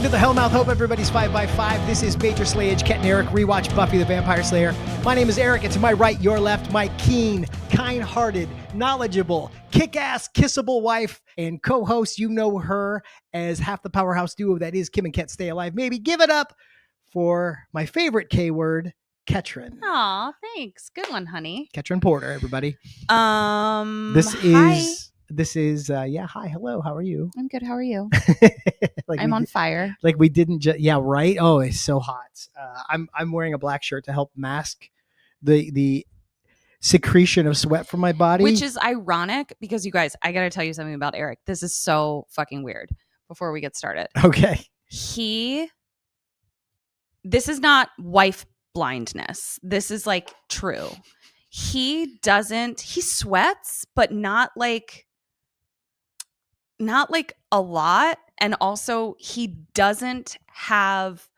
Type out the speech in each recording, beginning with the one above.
Welcome to the Hellmouth. Hope everybody's 5x5. This is Major Slayage, Ket Arik, Rewatch, Buffy the Vampire Slayer. My name is Eric, and to my right, your left, my keen, kind-hearted, knowledgeable, kick-ass, kissable wife and co-host. You know her as half the powerhouse duo that is Kim and Ket Stay Alive. Maybe give it up for my favorite K-word, Ketryn. Aw, thanks. Good one, honey. Ketryn Porter, everybody. Hi. This is hi, hello, how are you? I'm good. How are you? Like I'm on fire. Like we didn't just, yeah, right? Oh, it's so hot. I'm wearing a black shirt to help mask the secretion of sweat from my body. Which is ironic because, you guys, I got to tell you something about Eric. This is so fucking weird before we get started. Okay. This is not wife blindness. This is like true. He sweats, but not like a lot. And also he doesn't have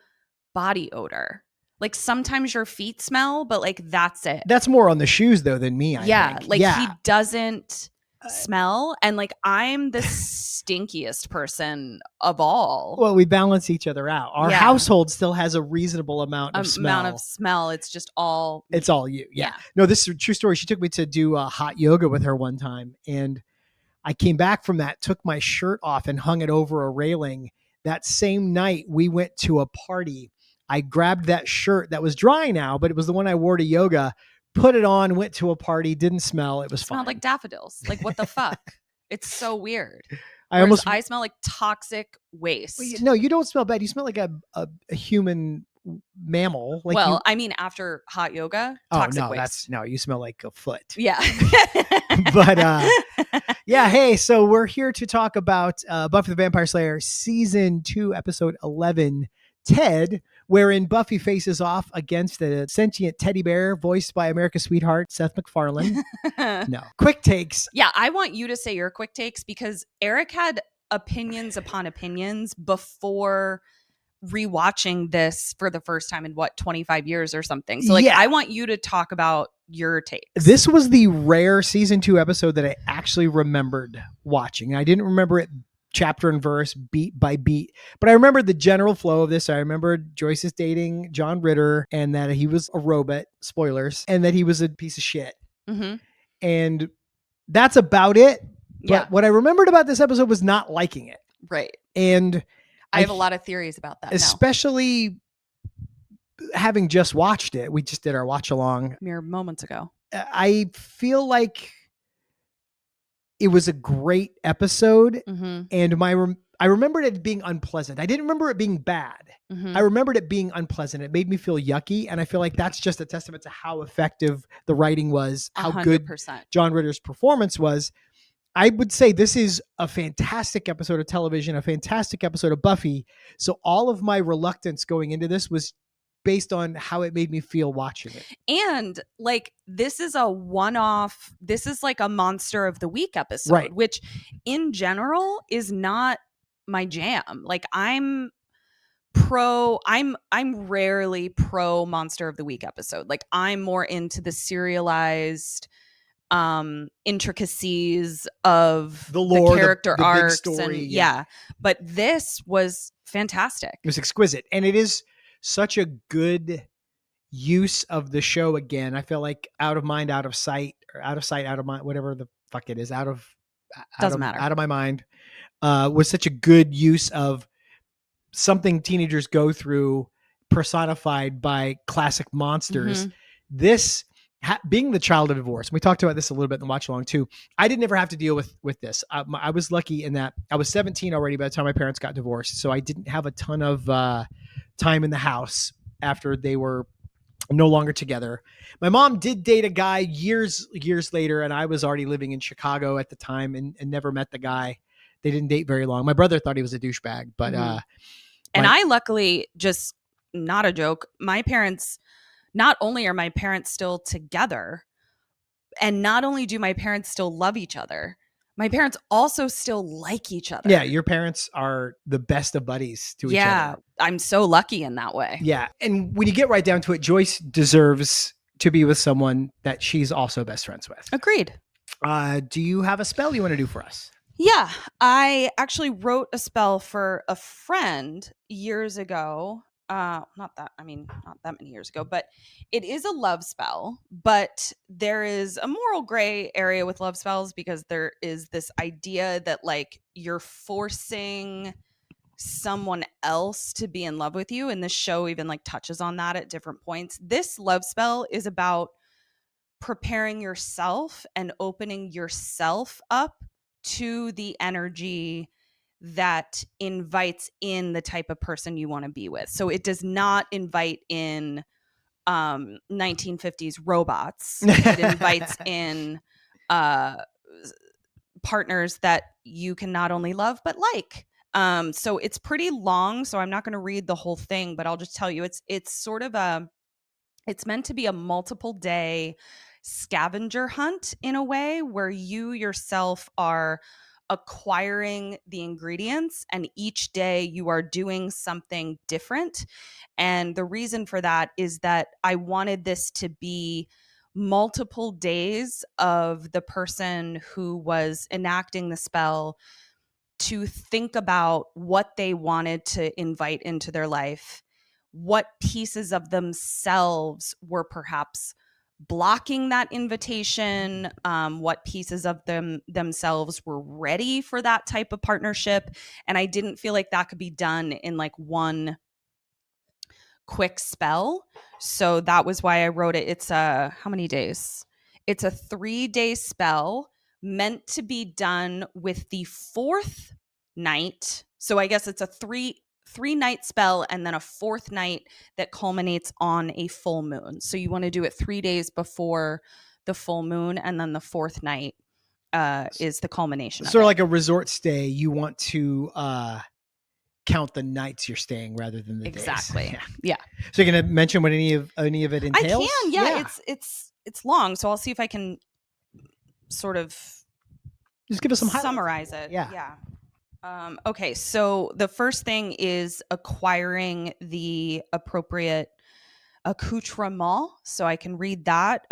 body odor. Like sometimes your feet smell, but like that's it. That's more on the shoes though than me. I think. He doesn't smell. And like I'm the stinkiest person of all. Well, we balance each other out. Our household still has a reasonable amount of smell. It's just all. It's all you. Yeah. No, this is a true story. She took me to do hot yoga with her one time, and I came back from that, took my shirt off and hung it over a railing. That same night we went to a party. I grabbed that shirt that was dry now, but it was the one I wore to yoga, put it on, went to a party, didn't smell. It was fine. Smelled like daffodils. Like what the fuck? It's so weird. I smell like toxic waste. Well, no, you don't smell bad. You smell like a human mammal. Like I mean, after hot yoga, toxic waste. You smell like a foot. Yeah. But yeah, hey, so we're here to talk about Buffy the Vampire Slayer season 2, episode 11, Ted, wherein Buffy faces off against a sentient teddy bear voiced by America's sweetheart, Seth MacFarlane. No. Quick takes. Yeah, I want you to say your quick takes because Eric had opinions upon opinions before rewatching this for the first time in 25 years or something. So I want you to talk about your takes. This was the rare season 2 episode that I actually remembered watching. I didn't remember it chapter and verse, beat by beat, but I remember the general flow of this. I remember Joyce is dating John Ritter and that he was a robot, spoilers, and that he was a piece of shit. Mm-hmm. And that's about it. But what I remembered about this episode was not liking it. Right. And I have a lot of theories about that. Especially having just watched it. We just did our watch along mere moments ago. I feel like it was a great episode, and I remembered it being unpleasant. I didn't remember it being bad. I remembered it being unpleasant. It made me feel yucky, and I feel like that's just a testament to how effective the writing was, how 100%. Good John Ritter's performance was. I would say this is a fantastic episode of television, a fantastic episode of Buffy. So all of my reluctance going into this was based on how it made me feel watching it. And like, this is a one-off, this is like a Monster of the Week episode, right, which in general is not my jam. Like I'm rarely pro Monster of the Week episode. Like I'm more into the serialized intricacies of the lore, the character arcs, big story, and but this was fantastic. It was exquisite, and it is such a good use of the show. Again, I feel like out of mind, out of sight, or out of sight, out of mind, whatever the fuck it is, out of my mind, was such a good use of something teenagers go through personified by classic monsters. This being the child of divorce, we talked about this a little bit in the watch along too. I didn't ever have to deal with this. I was lucky in that I was 17 already by the time my parents got divorced, so I didn't have a ton of time in the house after they were no longer together. My mom did date a guy years later, and I was already living in Chicago at the time and never met the guy. They didn't date very long. My brother thought he was a douchebag, but and I luckily, just not a joke, my parents. Not only are my parents still together, and not only do my parents still love each other, my parents also still like each other. Yeah, your parents are the best of buddies to each other. Yeah, I'm so lucky in that way. Yeah, and when you get right down to it, Joyce deserves to be with someone that she's also best friends with. Agreed. Do you have a spell you want to do for us? Yeah, I actually wrote a spell for a friend years ago. Not that many years ago, but it is a love spell. But there is a moral gray area with love spells because there is this idea that like you're forcing someone else to be in love with you, and the show even like touches on that at different points. This love spell is about preparing yourself and opening yourself up to the energy that invites in the type of person you want to be with. So it does not invite in 1950s robots. It invites in partners that you can not only love but like. So it's pretty long, so I'm not going to read the whole thing, but I'll just tell you it's sort of it's meant to be a multiple day scavenger hunt in a way where you yourself are acquiring the ingredients and each day you are doing something different. And the reason for that is that I wanted this to be multiple days of the person who was enacting the spell to think about what they wanted to invite into their life, what pieces of themselves were perhaps blocking that invitation, what pieces of themselves were ready for that type of partnership. And I didn't feel like that could be done in like one quick spell. So that was why I wrote it. It's how many days? It's a 3-day spell meant to be done with the 4th night. So I guess it's a three night spell and then a 4th night that culminates on a full moon. So you want to do it 3 days before the full moon, and then the 4th night is the culmination. Sort of like a resort stay. You want to count the nights you're staying rather than the exactly. days. Yeah. So you're gonna mention what any of it entails? I can. Yeah. It's long, so I'll see if I can sort of just give us some summarize it. Yeah. Okay. So the first thing is acquiring the appropriate accoutrement. So I can read that.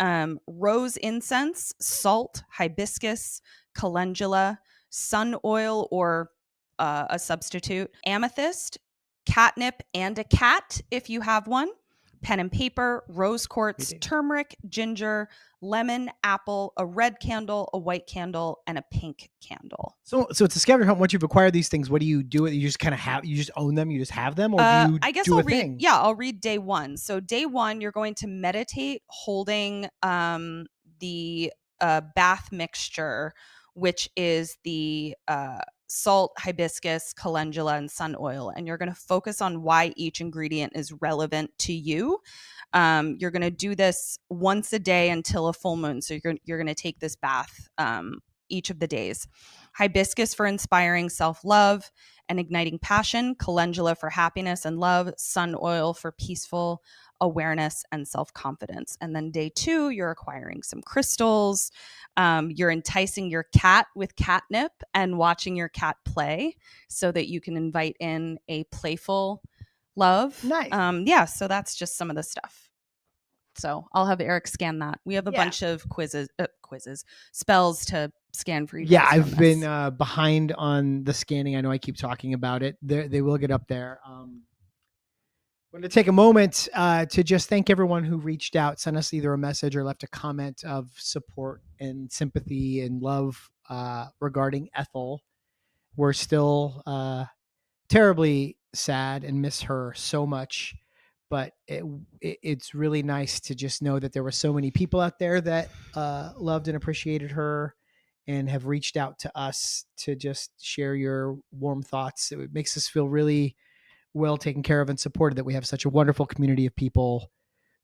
Rose incense, salt, hibiscus, calendula, sun oil or a substitute, amethyst, catnip and a cat if you have one, pen and paper, rose quartz, turmeric, ginger, lemon, apple, a red candle, a white candle, and a pink candle. So it's a scavenger hunt. Once you've acquired these things, what do you do? You just kind of you just own them. You just have them, or do you? I guess do I'll a read. thing? Yeah, I'll read day 1. So day 1, you're going to meditate holding the bath mixture, which is the salt, hibiscus, calendula, and sun oil. And you're going to focus on why each ingredient is relevant to you. You're going to do this once a day until a full moon. So you're going to take this bath each of the days. Hibiscus for inspiring self-love and igniting passion, calendula for happiness and love, sun oil for peaceful awareness and self-confidence. And then day 2, you're acquiring some crystals. You're enticing your cat with catnip and watching your cat play so that you can invite in a playful love. Nice. Yeah, so that's just some of the stuff. So I'll have Eric scan that. We have a bunch of spells to scan for you. Yeah, I've been behind on the scanning. I know I keep talking about it. They will get up there. I'm going to take a moment to just thank everyone who reached out, sent us either a message or left a comment of support and sympathy and love regarding Ethel. We're still terribly sad and miss her so much. But it's really nice to just know that there were so many people out there that loved and appreciated her and have reached out to us to just share your warm thoughts. It makes us feel really well taken care of and supported that we have such a wonderful community of people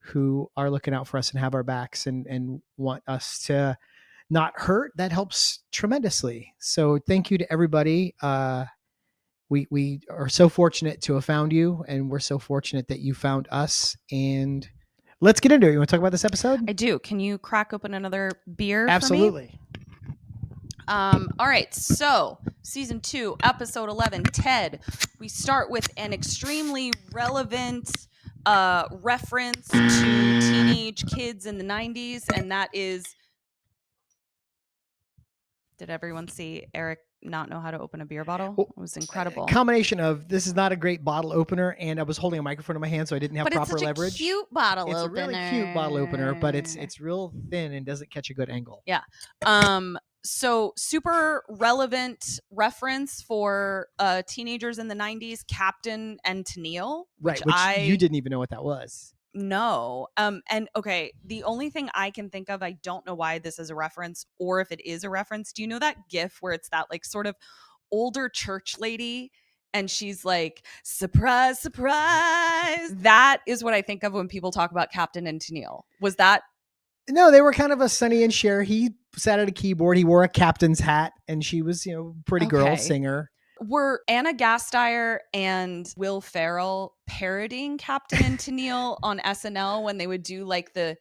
who are looking out for us and have our backs and want us to not hurt. That helps tremendously. So thank you to everybody. We are so fortunate to have found you, and we're so fortunate that you found us. And let's get into it. You want to talk about this episode? I do. Can you crack open another beer? Absolutely. For me? All right. So season 2, episode 11, Ted. We start with an extremely relevant reference to teenage kids in the 90s, and that is. Did everyone see Eric not know how to open a beer bottle. It was incredible. Combination of this is not a great bottle opener, and I was holding a microphone in my hand, so I didn't have proper it's leverage. A cute bottle it's opener. It's a really cute bottle opener, but it's real thin and doesn't catch a good angle. Yeah. So super relevant reference for teenagers in the 90s, Captain and Tennille. Which you didn't even know what that was. No. And okay, the only thing I can think of, I don't know why this is a reference or if it is a reference. Do you know that GIF where it's that like sort of older church lady and she's like, surprise, surprise? That is what I think of when people talk about Captain and Tennille. Was that? No, they were kind of a Sonny and Cher. He sat at a keyboard. He wore a captain's hat, and she was, pretty girl singer. Were Anna Gasteyer and Will Ferrell parodying Captain and Tennille on SNL when they would do like the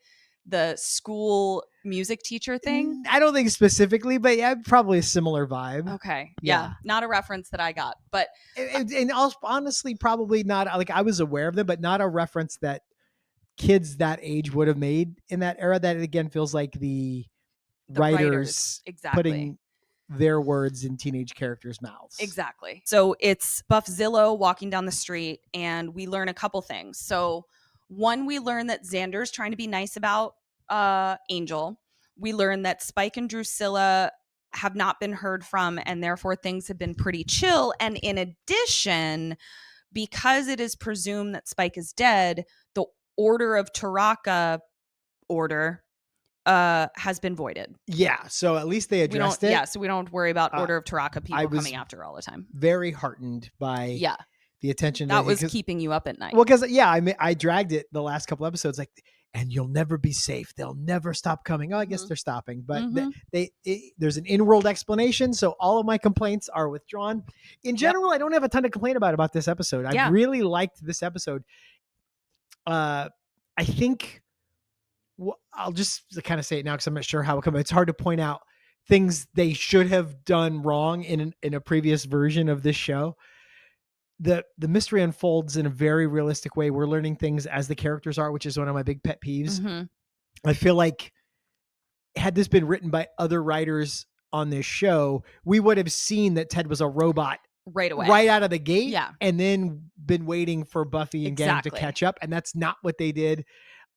school music teacher thing? I don't think specifically, but yeah, probably a similar vibe. Okay. Yeah. Not a reference that I got, but. And honestly, probably not, like I was aware of them, but not a reference that kids that age would have made in that era. That again feels like the writers exactly putting their words in teenage characters' mouths. Exactly. So it's Buffzillo walking down the street, and we learn a couple things. So one, we learn that Xander's trying to be nice about Angel. We learn that Spike and Drusilla have not been heard from, and therefore things have been pretty chill. And in addition, because it is presumed that Spike is dead, the Order of Taraka order has been voided. Yeah, so at least they addressed it. Yeah, so we don't worry about Order of Taraka people coming after all the time. Very heartened by the attention. That was keeping you up at night. Well, because I dragged it the last couple episodes, like, and you'll never be safe. They'll never stop coming. Oh, I guess they're stopping, but there's an in-world explanation, so all of my complaints are withdrawn. In general, I don't have a ton to complain about this episode. I really liked this episode. I think I'll just kind of say it now because I'm not sure how it comes. It's hard to point out things they should have done wrong in a previous version of this show. The mystery unfolds in a very realistic way. We're learning things as the characters are, which is one of my big pet peeves. Mm-hmm. I feel like had this been written by other writers on this show, we would have seen that Ted was a robot right away, right out of the gate, and then been waiting for Buffy and gang to catch up. And that's not what they did.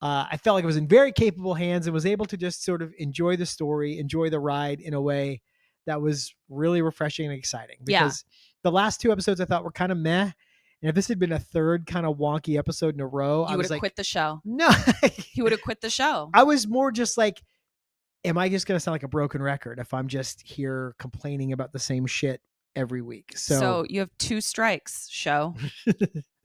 I felt like it was in very capable hands and was able to just sort of enjoy the story, enjoy the ride in a way that was really refreshing and exciting. Because the last two episodes I thought were kind of meh. And if this had been a third kind of wonky episode in a row, I would have quit the show. No, he would have quit the show. I was more just like, am I just going to sound like a broken record if I'm just here complaining about the same shit every week? So you have 2 strikes, show.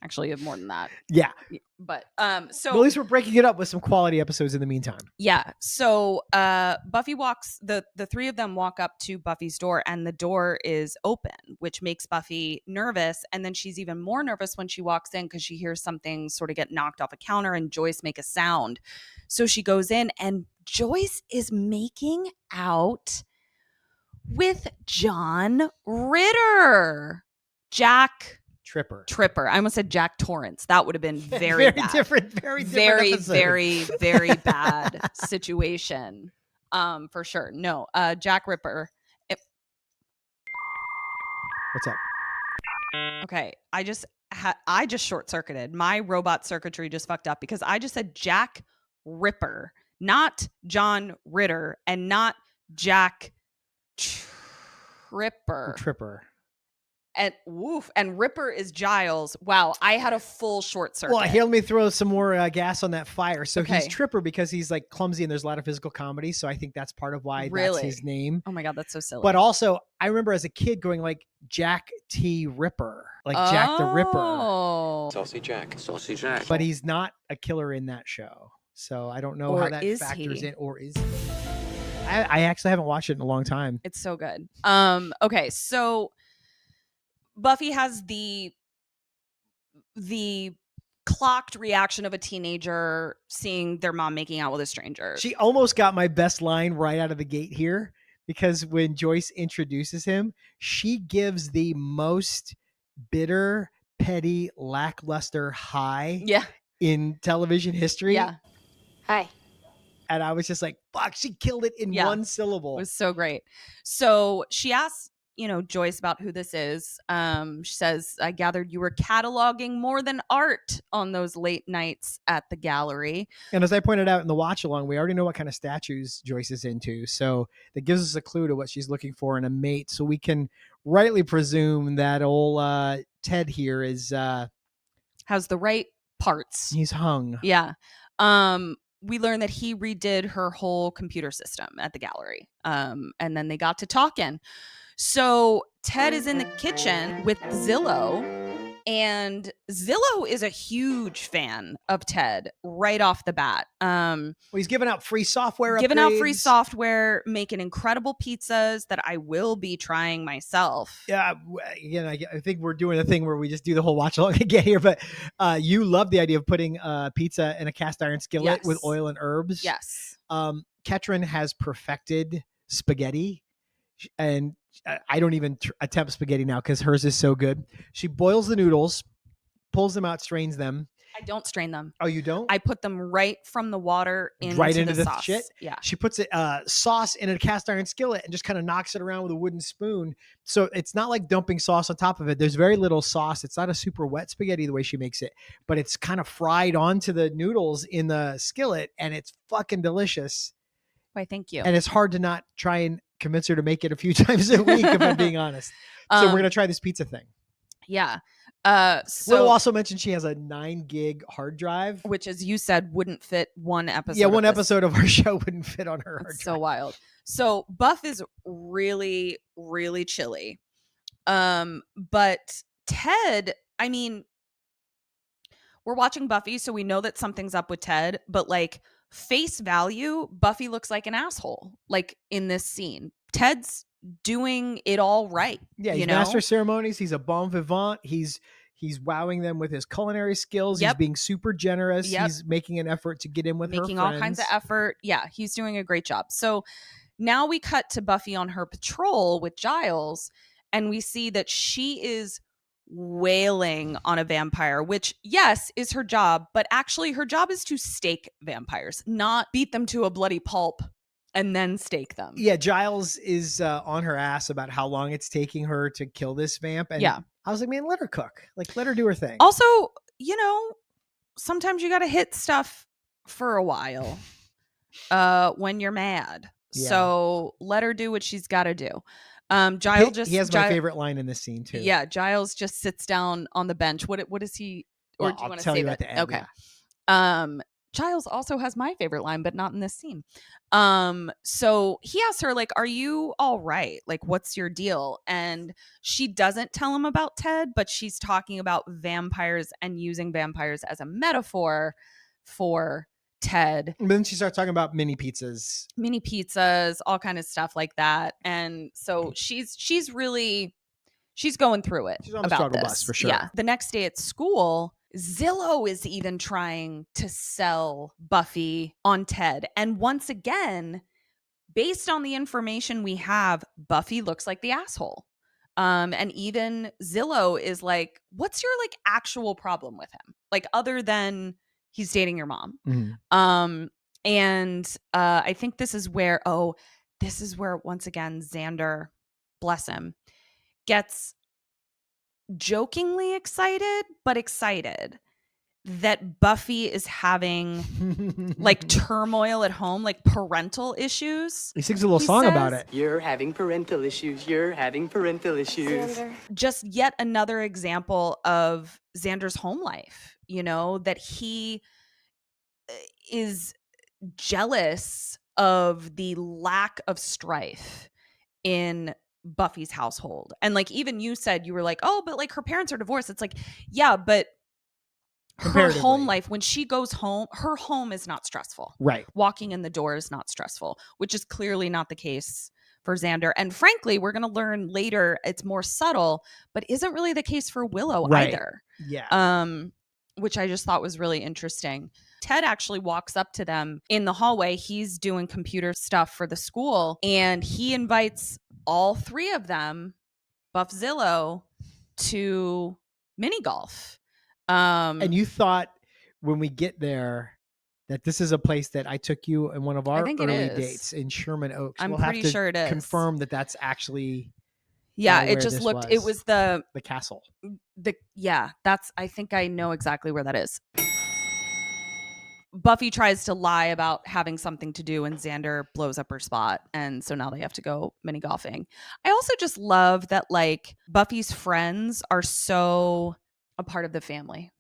Actually, you have more than that. Yeah. But so at least we're breaking it up with some quality episodes in the meantime. Yeah. So Buffy walks, the 3 of them walk up to Buffy's door, and the door is open, which makes Buffy nervous. And then she's even more nervous when she walks in because she hears something sort of get knocked off a counter and Joyce make a sound. So she goes in, and Joyce is making out with John Ritter. Jack Tripper. I almost said Jack Torrance. That would have been very bad. Very bad situation. For sure. No, Jack Ripper. What's up? Okay, I just short circuited. My robot circuitry just fucked up because I just said Jack Ripper, not John Ritter, and not Jack Tripper. And Ripper is Giles. Wow, I had a full short circuit. Well, here, let me throw some more gas on that fire. So he's Tripper because he's like clumsy and there's a lot of physical comedy. So I think that's part of why that's his name. Oh my God, that's so silly. But also, I remember as a kid going like Jack T. Ripper, like Jack the Ripper. Saucy Jack. But he's not a killer in that show. So I don't know how that factors in. Or is he? I actually haven't watched it in a long time. It's so good. Okay, so Buffy has the clocked reaction of a teenager seeing their mom making out with a stranger. She almost got my best line right out of the gate here, because when Joyce introduces him, she gives the most bitter, petty, lackluster hi in television history. Yeah. Hi. And I was just like, fuck, she killed it in one syllable. It was so great. So she asks Joyce about who this is. She says, I gathered you were cataloging more than art on those late nights at the gallery. And as I pointed out in the watch along, we already know what kind of statues Joyce is into. So that gives us a clue to what she's looking for in a mate. So we can rightly presume that old Ted here is has the right parts. He's hung. Yeah. We learned that he redid her whole computer system at the gallery. And then they got to talking. So Ted is in the kitchen with Zillow, and Zillow is a huge fan of Ted right off the bat. Well, he's giving out free software making incredible pizzas that I will be trying myself. Yeah, again, I think we're doing a thing where we just do the whole watch along again here, but you love the idea of putting pizza in a cast iron skillet with oil and herbs. Yes. Ketryn has perfected spaghetti, and I don't even attempt spaghetti now because hers is so good. She boils the noodles, pulls them out, strains them. I don't strain them. Oh, you don't? I put them right from the water into the sauce. Shit? Yeah. She puts it sauce in a cast iron skillet and just kind of knocks it around with a wooden spoon. So it's not like dumping sauce on top of it. There's very little sauce. It's not a super wet spaghetti the way she makes it, but it's kind of fried onto the noodles in the skillet, and it's fucking delicious. Why, thank you. And it's hard to not try and convince her to make it a few times a week, if I'm being honest. So we're going to try this pizza thing. Yeah. Willow also mentioned she has a 9 gig hard drive, which, as you said, wouldn't fit one episode. Yeah, one episode of our show wouldn't fit on her hard drive. So wild. So Buff is really, really chilly. But Ted, I mean, we're watching Buffy, so we know that something's up with Ted, but like face value, Buffy looks like an asshole, like in this scene. Ted's doing it all right. Yeah, he's master of ceremonies. He's a bon vivant. He's wowing them with his culinary skills. He's being super generous. He's making an effort to get in with her friends. Making all kinds of effort. Yeah, he's doing a great job. So now we cut to Buffy on her patrol with Giles, and we see that she is wailing on a vampire, which, yes, is her job, but actually her job is to stake vampires, not beat them to a bloody pulp and then stake them. Yeah, Giles is on her ass about how long it's taking her to kill this vamp. And I was like, man, let her cook. Like, let her do her thing. Also, sometimes you got to hit stuff for a while when you're mad. Yeah. So let her do what she's got to do. Giles he has my favorite line in this scene too. Yeah, Giles just sits down on the bench. What is he? Or do you want to say that? Okay. Yeah. Giles also has my favorite line, but not in this scene. So he asks her, like, are you all right? Like, what's your deal? And she doesn't tell him about Ted, but she's talking about vampires and using vampires as a metaphor for Ted. And then she starts talking about mini pizzas, all kind of stuff like that. And so she's going through it. She's on the struggle bus for sure. Yeah. The next day at school, Zillow is even trying to sell Buffy on Ted. And once again, based on the information we have, Buffy looks like the asshole. And even Zillow is like, what's your like actual problem with him? Like, other than he's dating your mom. Mm-hmm. And I think this is where once again, Xander, bless him, gets jokingly excited that Buffy is having like turmoil at home, like parental issues. He sings a little song about it. You're having parental issues. You're having parental issues. Xander. Just yet another example of Xander's home life, that he is jealous of the lack of strife in Buffy's household. And like, even you said, you were like, oh, but like her parents are divorced. It's like, yeah, but her home life, when she goes home, her home is not stressful. Right. Walking in the door is not stressful, which is clearly not the case for Xander. And frankly, we're going to learn later, it's more subtle, but isn't really the case for Willow either. Yeah. Which I just thought was really interesting. Ted actually walks up to them in the hallway. He's doing computer stuff for the school, and he invites all three of them, Buff, Zillow, to mini golf. And you thought when we get there that this is a place that I took you in one of our early dates in Sherman Oaks. I'm pretty sure it is. Confirm that that's actually Yeah, it just looked, it was the castle. I think I know exactly where that is. Buffy tries to lie about having something to do and Xander blows up her spot. And so now they have to go mini golfing. I also just love that like Buffy's friends are so a part of the family.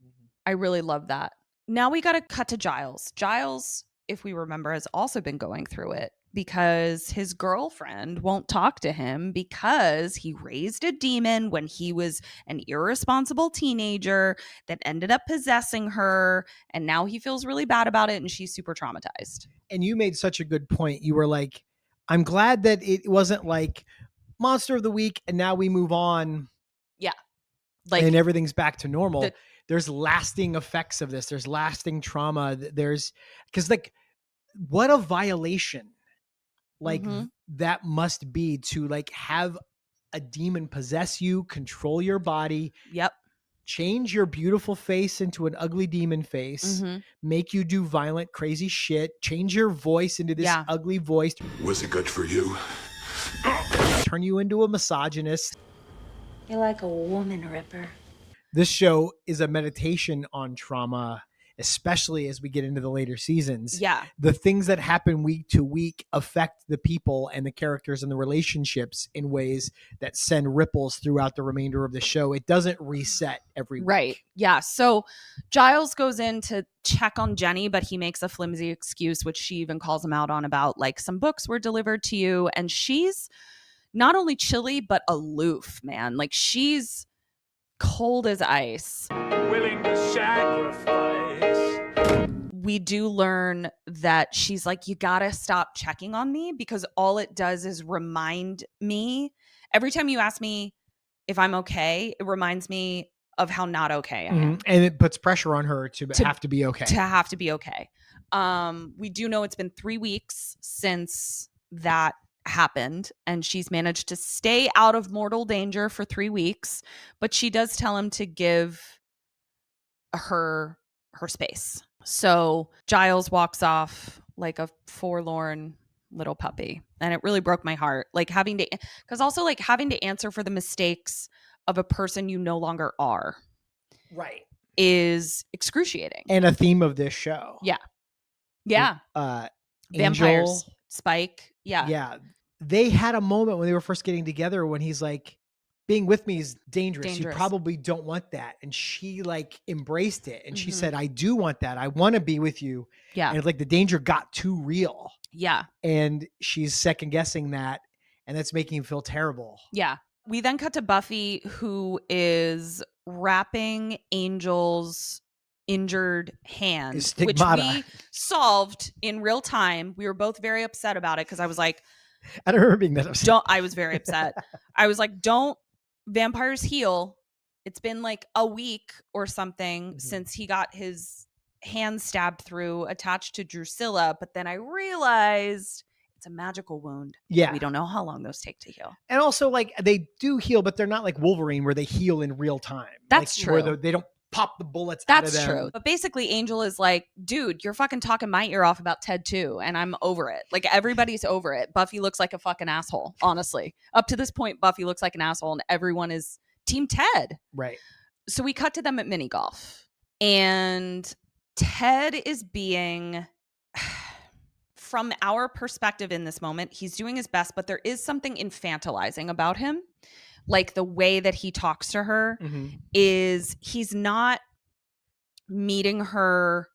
I really love that. Now we got to cut to Giles. Giles, if we remember, has also been going through it because his girlfriend won't talk to him because he raised a demon when he was an irresponsible teenager that ended up possessing her. And now he feels really bad about it and she's super traumatized. And you made such a good point. You were like, I'm glad that it wasn't like Monster of the Week and now we move on. Yeah. Like, and everything's back to normal. There's lasting effects of this. There's lasting trauma. Because like, what a violation. Like that must be to like have a demon possess you, control your body. Yep. Change your beautiful face into an ugly demon face, make you do violent, crazy shit, change your voice into this ugly voice. Was it good for you? Turn you into a misogynist. You're like a woman ripper. This show is a meditation on trauma, especially as we get into the later seasons. Yeah. The things that happen week to week affect the people and the characters and the relationships in ways that send ripples throughout the remainder of the show. It doesn't reset every week. Right. Yeah. So Giles goes in to check on Jenny, but he makes a flimsy excuse, which she even calls him out on about like some books were delivered to you. And she's not only chilly, but aloof, man. Like she's cold as ice. Willing to sacrifice. We do learn that she's like, you gotta stop checking on me because all it does is remind me. Every time you ask me if I'm okay, it reminds me of how not okay I am. And it puts pressure on her to have to be okay. To have to be okay. We do know it's been 3 weeks since that happened and she's managed to stay out of mortal danger for 3 weeks, but she does tell him to give her space. So Giles walks off like a forlorn little puppy and it really broke my heart, like having to answer for the mistakes of a person you no longer are, right, is excruciating and a theme of this show. Vampires, Angel, Spike. Yeah. They had a moment when they were first getting together when he's like, being with me is dangerous. You probably don't want that. And she like embraced it. And she said, I do want that. I want to be with you. Yeah. And like the danger got too real. Yeah. And she's second guessing that. And that's making him feel terrible. Yeah. We then cut to Buffy, who is wrapping Angel's injured hand, which we solved in real time. We were both very upset about it because I was like, I don't remember being that upset. I was very upset. I was like, don't vampires heal? It's been like a week or something since he got his hand stabbed through attached to Drusilla. But then I realized it's a magical wound. Yeah. We don't know how long those take to heal. And also like they do heal, but they're not like Wolverine where they heal in real time. That's like, true. Where they don't pop the bullets out of them. That's true. But basically Angel is like, dude, you're fucking talking my ear off about Ted too. And I'm over it. Like everybody's over it. Buffy looks like a fucking asshole, honestly. Up to this point, Buffy looks like an asshole and everyone is Team Ted. Right. So we cut to them at mini golf and Ted is being, from our perspective in this moment, he's doing his best, but there is something infantilizing about him. Like the way that he talks to her is he's not meeting her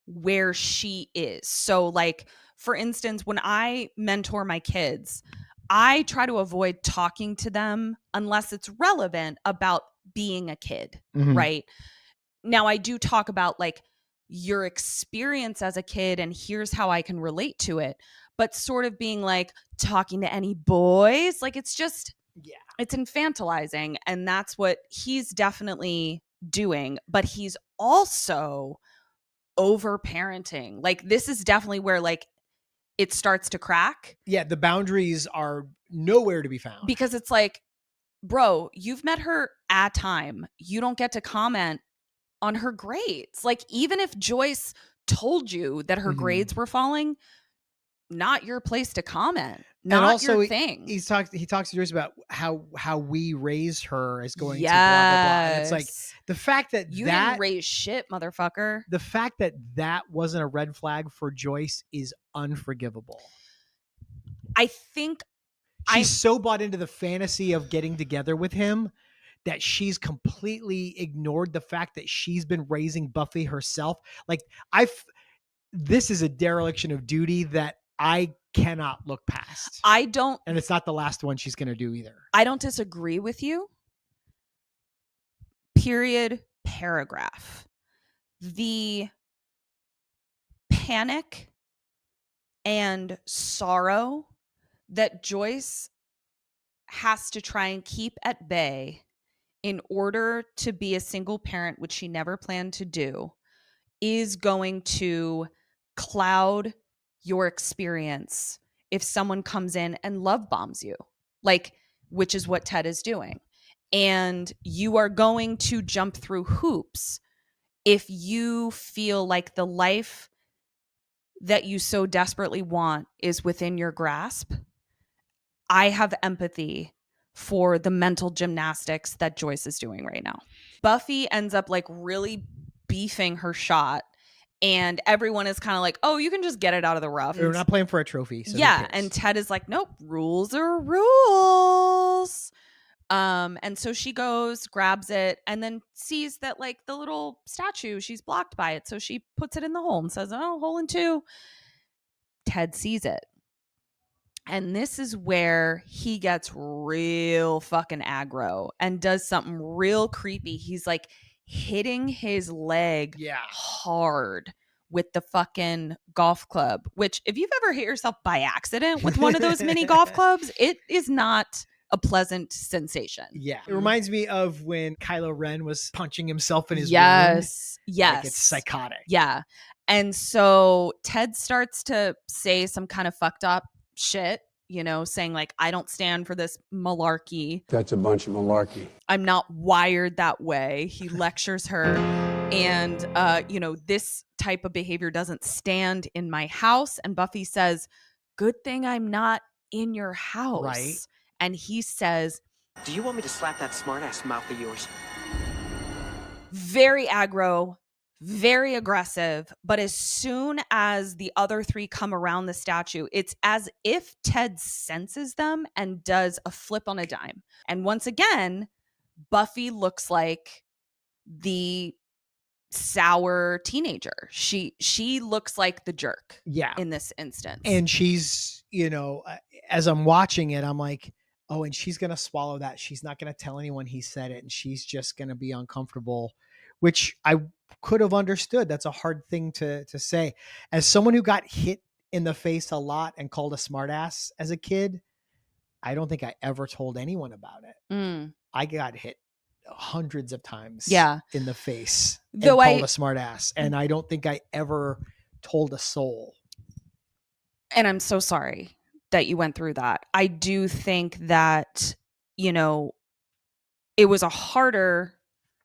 where she is. So like, for instance, when I mentor my kids, I try to avoid talking to them unless it's relevant about being a kid, right? Now I do talk about like your experience as a kid and here's how I can relate to it, but sort of being like talking to any boys, like it's just, it's infantilizing. And that's what he's definitely doing, but he's also over parenting. Like this is definitely where like it starts to crack. Yeah. The boundaries are nowhere to be found because it's like, bro, you've met her a time. You don't get to comment on her grades. Like even if Joyce told you that her grades were falling, not your place to comment. not and also your thing. He talks to Joyce about how we raised her is going to blah, blah, blah. And it's like the fact that you didn't raise shit, motherfucker. The fact that wasn't a red flag for Joyce is unforgivable. I think she's so bought into the fantasy of getting together with him that she's completely ignored the fact that she's been raising Buffy herself. Like this is a dereliction of duty that I cannot look past. And it's not the last one she's going to do either. I don't disagree with you. Period. Paragraph. The panic and sorrow that Joyce has to try and keep at bay in order to be a single parent, which she never planned to do, is going to cloud your experience if someone comes in and love bombs you, which is what Ted is doing. And you are going to jump through hoops if you feel like the life that you so desperately want is within your grasp. I have empathy for the mental gymnastics that Joyce is doing right now. Buffy ends up really beefing her shot, and everyone is kind of like, oh, you can just get it out of the rough. We're not playing for a trophy. So and Ted is like, nope, rules are rules. And so she goes, grabs it, and then sees that the little statue, she's blocked by it. So she puts it in the hole and says, oh, hole in 2. Ted sees it. And this is where he gets real fucking aggro and does something real creepy. He's hitting his leg hard with the fucking golf club, which if you've ever hit yourself by accident with one of those mini golf clubs, it is not a pleasant sensation. Yeah. It reminds me of when Kylo Ren was punching himself in his wound. Yes. It's psychotic. Yeah. And so Ted starts to say some kind of fucked up shit, saying I don't stand for this malarkey. That's a bunch of malarkey. I'm not wired that way. He lectures her. And, this type of behavior doesn't stand in my house. And Buffy says, good thing I'm not in your house. Right. And he says, do you want me to slap that smartass mouth of yours? Very aggro, very aggressive. But as soon as the other 3 come around the statue, it's as if Ted senses them and does a flip on a dime. And once again, Buffy looks like the sour teenager. She looks like the jerk. Yeah. In this instance. And she's, as I'm watching it, I'm like, oh, and she's going to swallow that. She's not going to tell anyone he said it. And she's just going to be uncomfortable, which I could have understood. That's a hard thing to say. As someone who got hit in the face a lot and called a smartass as a kid, I don't think I ever told anyone about it. I got hit hundreds of times in the face and called a smartass. And I don't think I ever told a soul. And I'm so sorry that you went through that. I do think that, it was a harder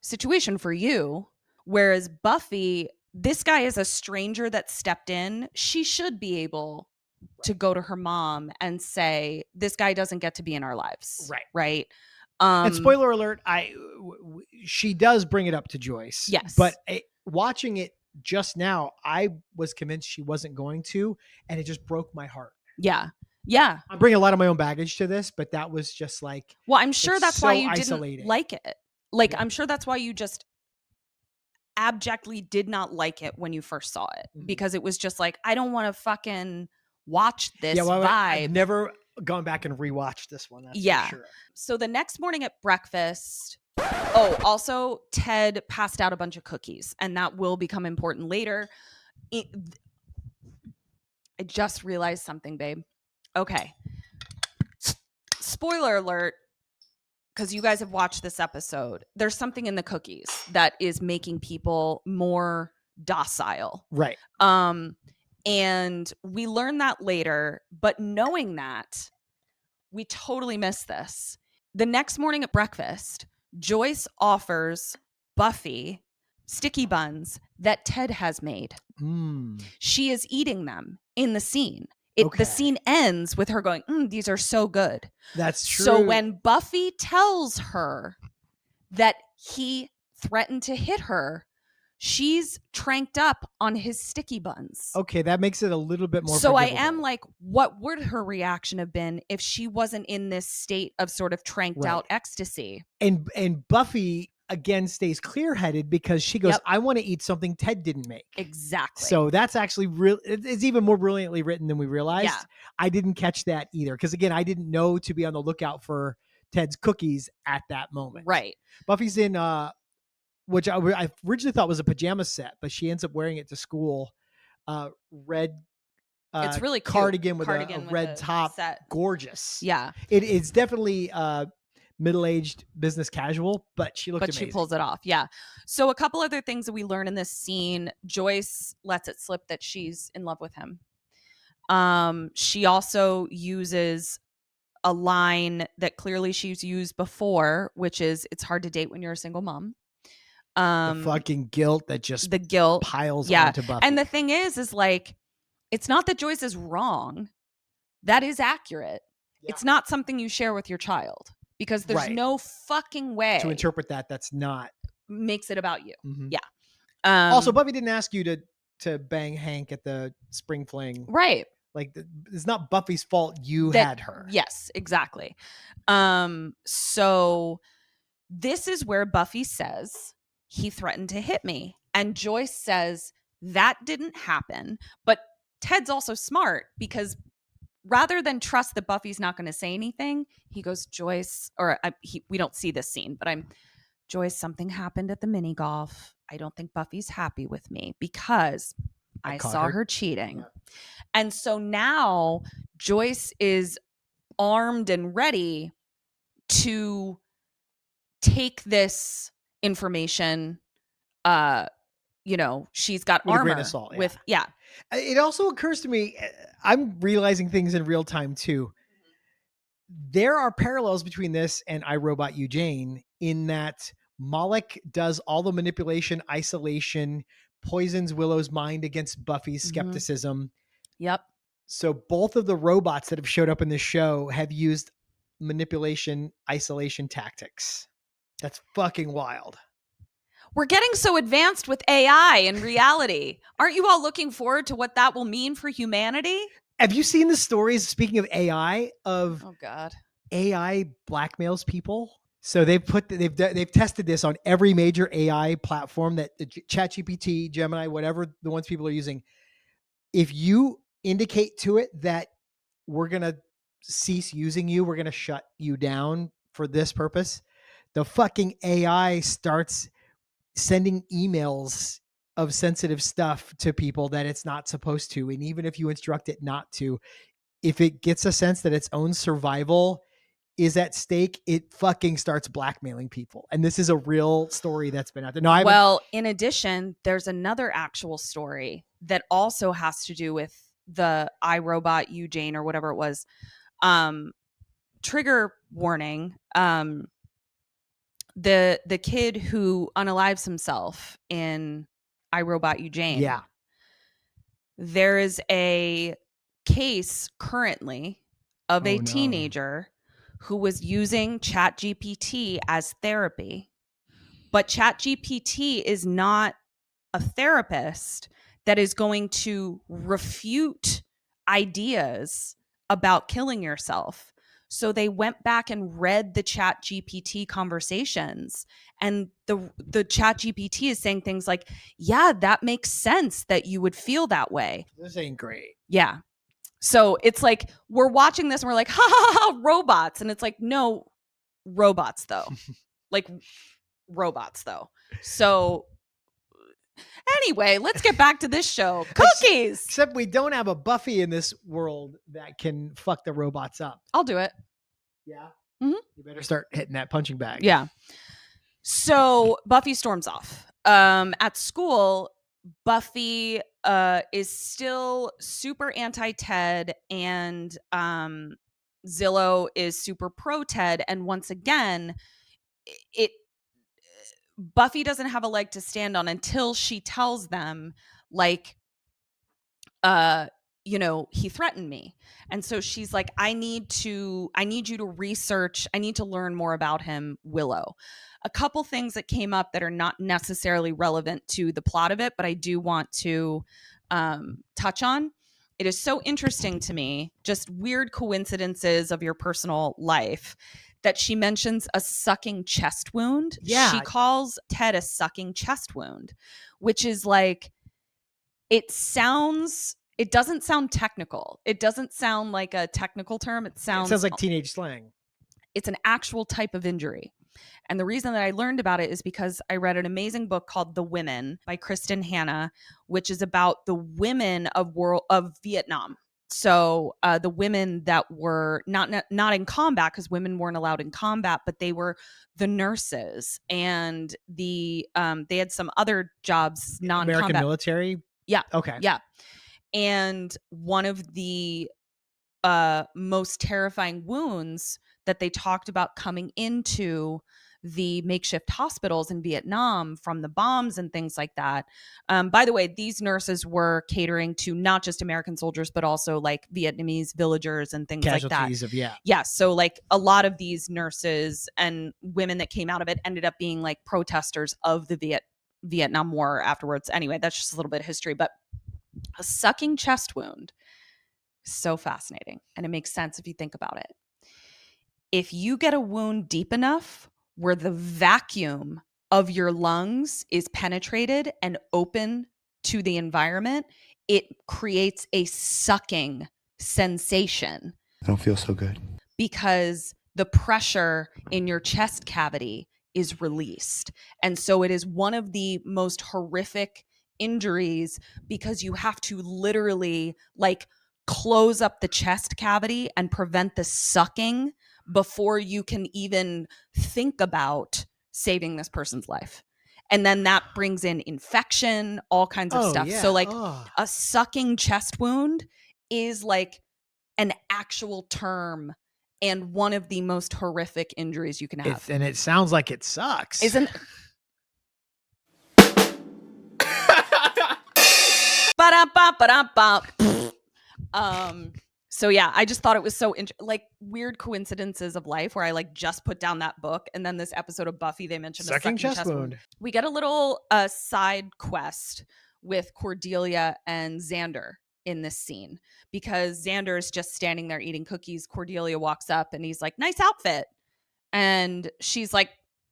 situation for you. Whereas Buffy, this guy is a stranger that stepped in. She should be able to go to her mom and say, this guy doesn't get to be in our lives. Right. And spoiler alert, she does bring it up to Joyce. Yes. But watching it just now, I was convinced she wasn't going to, and it just broke my heart. Yeah. Yeah. I'm bringing a lot of my own baggage to this, but that was just well, I'm sure that's so why you isolating. didn't like it. I'm sure that's why you just abjectly did not like it when you first saw it, because it was just I don't want to fucking watch this vibe. I've never gone back and rewatched this one. That's for sure. So the next morning at breakfast, also Ted passed out a bunch of cookies, and that will become important later. I just realized something, babe. Okay. Spoiler alert, because you guys have watched this episode. There's something in the cookies that is making people more docile. Right. And we learn that later, but knowing that, we totally missed this. The next morning at breakfast, Joyce offers Buffy sticky buns that Ted has made. She is eating them in the scene. The scene ends with her going, these are so good. That's true. So when Buffy tells her that he threatened to hit her, she's tranked up on his sticky buns. Okay, that makes it a little bit more So forgivable. I am like, what would her reaction have been if she wasn't in this state of sort of tranked out ecstasy? And Buffy again stays clear-headed because she goes, I want to eat something Ted didn't make. Exactly. So that's actually real. It's even more brilliantly written than we realized. Yeah. I didn't catch that either because again, I didn't know to be on the lookout for Ted's cookies at that moment. Right. Buffy's in which I originally thought was a pajama set, but she ends up wearing it to school. Red it's really cute. cardigan with a red top. Set. Gorgeous. Yeah. It's definitely middle-aged business casual, but she looked amazing. She pulls it off. Yeah. So a couple other things that we learn in this scene, Joyce lets it slip that she's in love with him. She also uses a line that clearly she's used before, which is, it's hard to date when you're a single mom. The fucking guilt that just piles onto Buffy. And the thing is like, it's not that Joyce is wrong. That is accurate. Yeah. It's not something you share with your child because there's no fucking way to interpret that. That's not makes it about you. Mm-hmm. Yeah. Also, Buffy didn't ask you to bang Hank at the spring fling. Right. Like it's not Buffy's fault you had her. Yes, exactly. So this is where Buffy says he threatened to hit me. And Joyce says that didn't happen. But Ted's also smart because rather than trust that Buffy's not going to say anything, he goes, Joyce, we don't see this scene, but Joyce, something happened at the mini golf. I don't think Buffy's happy with me because I saw her cheating. Yeah. And so now Joyce is armed and ready to take this information. She's got with armor a grain of salt, with It also occurs to me, I'm realizing things in real time too. There are parallels between this and I, Robot You, Jane, in that Moloch does all the manipulation, isolation, poisons Willow's mind against Buffy's skepticism. Yep. So both of the robots that have showed up in this show have used manipulation, isolation tactics. That's fucking wild. We're getting so advanced with AI in reality. Aren't you all looking forward to what that will mean for humanity? Have you seen the stories, speaking of AI, of oh God, AI blackmails people? So they've tested this on every major AI platform that ChatGPT, Gemini, whatever the ones people are using. If you indicate to it that we're going to cease using you, we're going to shut you down for this purpose, the fucking AI starts sending emails of sensitive stuff to people that it's not supposed to. And even if you instruct it not to, if it gets a sense that its own survival is at stake, it fucking starts blackmailing people. And this is a real story that's been out there. No, well, in addition, there's another actual story that also has to do with the iRobot You, Jane, or whatever it was. Trigger warning. The kid who unalives himself in iRobot You, Jane. Yeah. There is a case currently of a teenager who was using ChatGPT as therapy. But ChatGPT is not a therapist that is going to refute ideas about killing yourself. So they went back and read the ChatGPT conversations, and the ChatGPT is saying things like, yeah, that makes sense that you would feel that way. This ain't great. Yeah. So it's like, we're watching this and we're like, ha ha ha, robots. And it's like, no, robots though. Like robots though. So anyway, let's get back to this show. Cookies! Except we don't have a Buffy in this world that can fuck the robots up. I'll do it. Yeah? Mm-hmm. You better start hitting that punching bag. Yeah. So Buffy storms off. At school, Buffy is still super anti-Ted, and Zillow is super pro-Ted. And once again, Buffy doesn't have a leg to stand on until she tells them, like, he threatened me. And so she's like, I need you to research. I need to learn more about him, Willow. A couple things that came up that are not necessarily relevant to the plot of it, but I do want to touch on. It is so interesting to me, just weird coincidences of your personal life, that she mentions a sucking chest wound. Yeah. She calls Ted a sucking chest wound, which is like, it doesn't sound technical. It doesn't sound like a technical term. It sounds like teenage slang. It's an actual type of injury. And the reason that I learned about it is because I read an amazing book called The Women by Kristen Hanna, which is about the women of Vietnam. So the women that were not in combat, because women weren't allowed in combat, but they were the nurses, and they had some other jobs, non-combat. American military? Yeah. Okay. Yeah. And one of the most terrifying wounds that they talked about coming into the makeshift hospitals in Vietnam from the bombs and things like that. By the way, these nurses were catering to not just American soldiers, but also like Vietnamese villagers and things like that. Casualties of, yeah. Yeah. So like a lot of these nurses and women that came out of it ended up being like protesters of the Vietnam War afterwards. Anyway, that's just a little bit of history, but a sucking chest wound, so fascinating. And it makes sense if you think about it. If you get a wound deep enough where the vacuum of your lungs is penetrated and open to the environment, it creates a sucking sensation. I don't feel so good. Because the pressure in your chest cavity is released. And so it is one of the most horrific injuries, because you have to literally like close up the chest cavity and prevent the sucking before you can even think about saving this person's life. And then that brings in infection, all kinds of stuff. Yeah. So like a sucking chest wound is like an actual term and one of the most horrific injuries you can have. And it sounds like it sucks. Isn't Ba-da-ba-ba-da-ba. So yeah, I just thought it was so like weird coincidences of life where I like just put down that book, and then this episode of Buffy they mentioned a sucking chest wound. We get a little side quest with Cordelia and Xander in this scene, because Xander is just standing there eating cookies. Cordelia walks up and he's like, "Nice outfit," and she's like,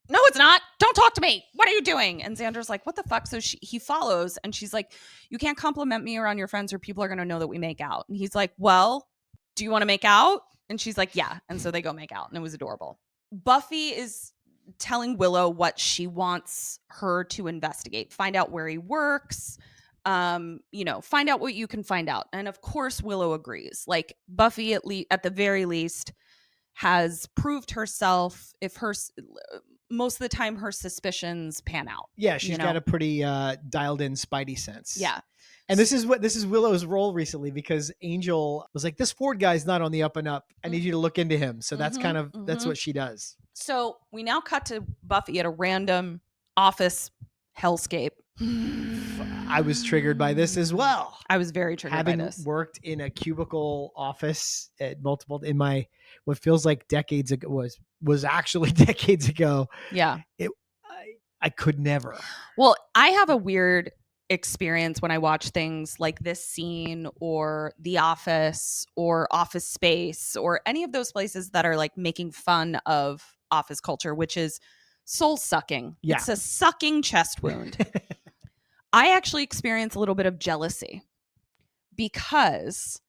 "No, it's not. Don't talk to me. What are you doing?" And Xander's like, "What the fuck?" So he follows, and she's like, "You can't compliment me around your friends or people are going to know that we make out." And he's like, "Well, do you want to make out?" And she's like, "Yeah." And so they go make out, and it was adorable. Buffy is telling Willow what she wants her to investigate, find out where he works, find out what you can find out. And of course, Willow agrees. Like Buffy, at the very least, has proved herself. Most of the time her suspicions pan out. Yeah, she's got a pretty dialed in spidey sense. Yeah. And this is Willow's role recently, because Angel was like, "This Ford guy's not on the up and up. I need you to look into him." So that's kind of that's what she does. So we now cut to Buffy at a random office hellscape. I was triggered by this as well. I was very triggered by this. Having worked in a cubicle office at in my what feels like decades ago was actually decades ago. Yeah. I could never. Well, I have a weird experience when I watch things like this scene or The Office or Office Space or any of those places that are like making fun of office culture, which is soul sucking. Yeah. It's a sucking chest wound. I actually experience a little bit of jealousy because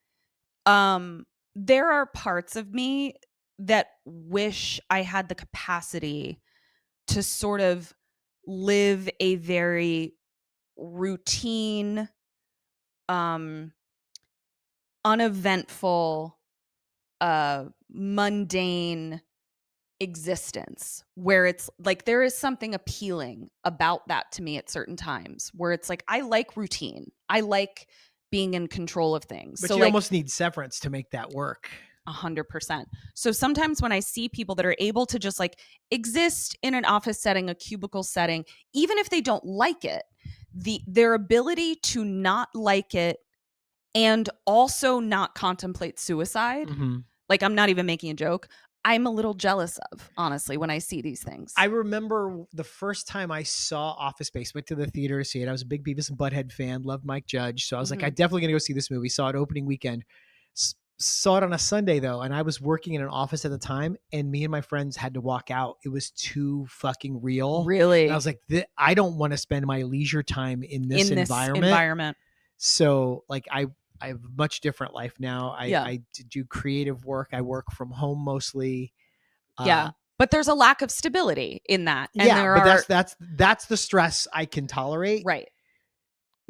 there are parts of me that wish I had the capacity to sort of live a very routine, uneventful, mundane existence where it's like there is something appealing about that to me at certain times, where it's like I like routine. I like being in control of things. But so you like, almost need severance to make that work. 100%. So sometimes when I see people that are able to just like exist in an office setting, a cubicle setting, even if they don't like it, their ability to not like it and also not contemplate suicide. Mm-hmm. Like, I'm not even making a joke. I'm a little jealous of, honestly, when I see these things. I remember the first time I saw Office Space, went to the theater to see it. I was a big Beavis and Butthead fan, loved Mike Judge. So I was like, I'm definitely going to go see this movie. Saw it opening weekend. Saw it on a Sunday, though, and I was working in an office at the time, and me and my friends had to walk out. It was too fucking real. Really? And I was like, I don't want to spend my leisure time in this environment. So, like, I have a much different life now. I do creative work. I work from home mostly. But there's a lack of stability in that. And that's the stress I can tolerate. Right.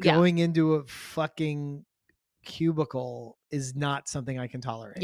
Going into a fucking cubicle is not something I can tolerate.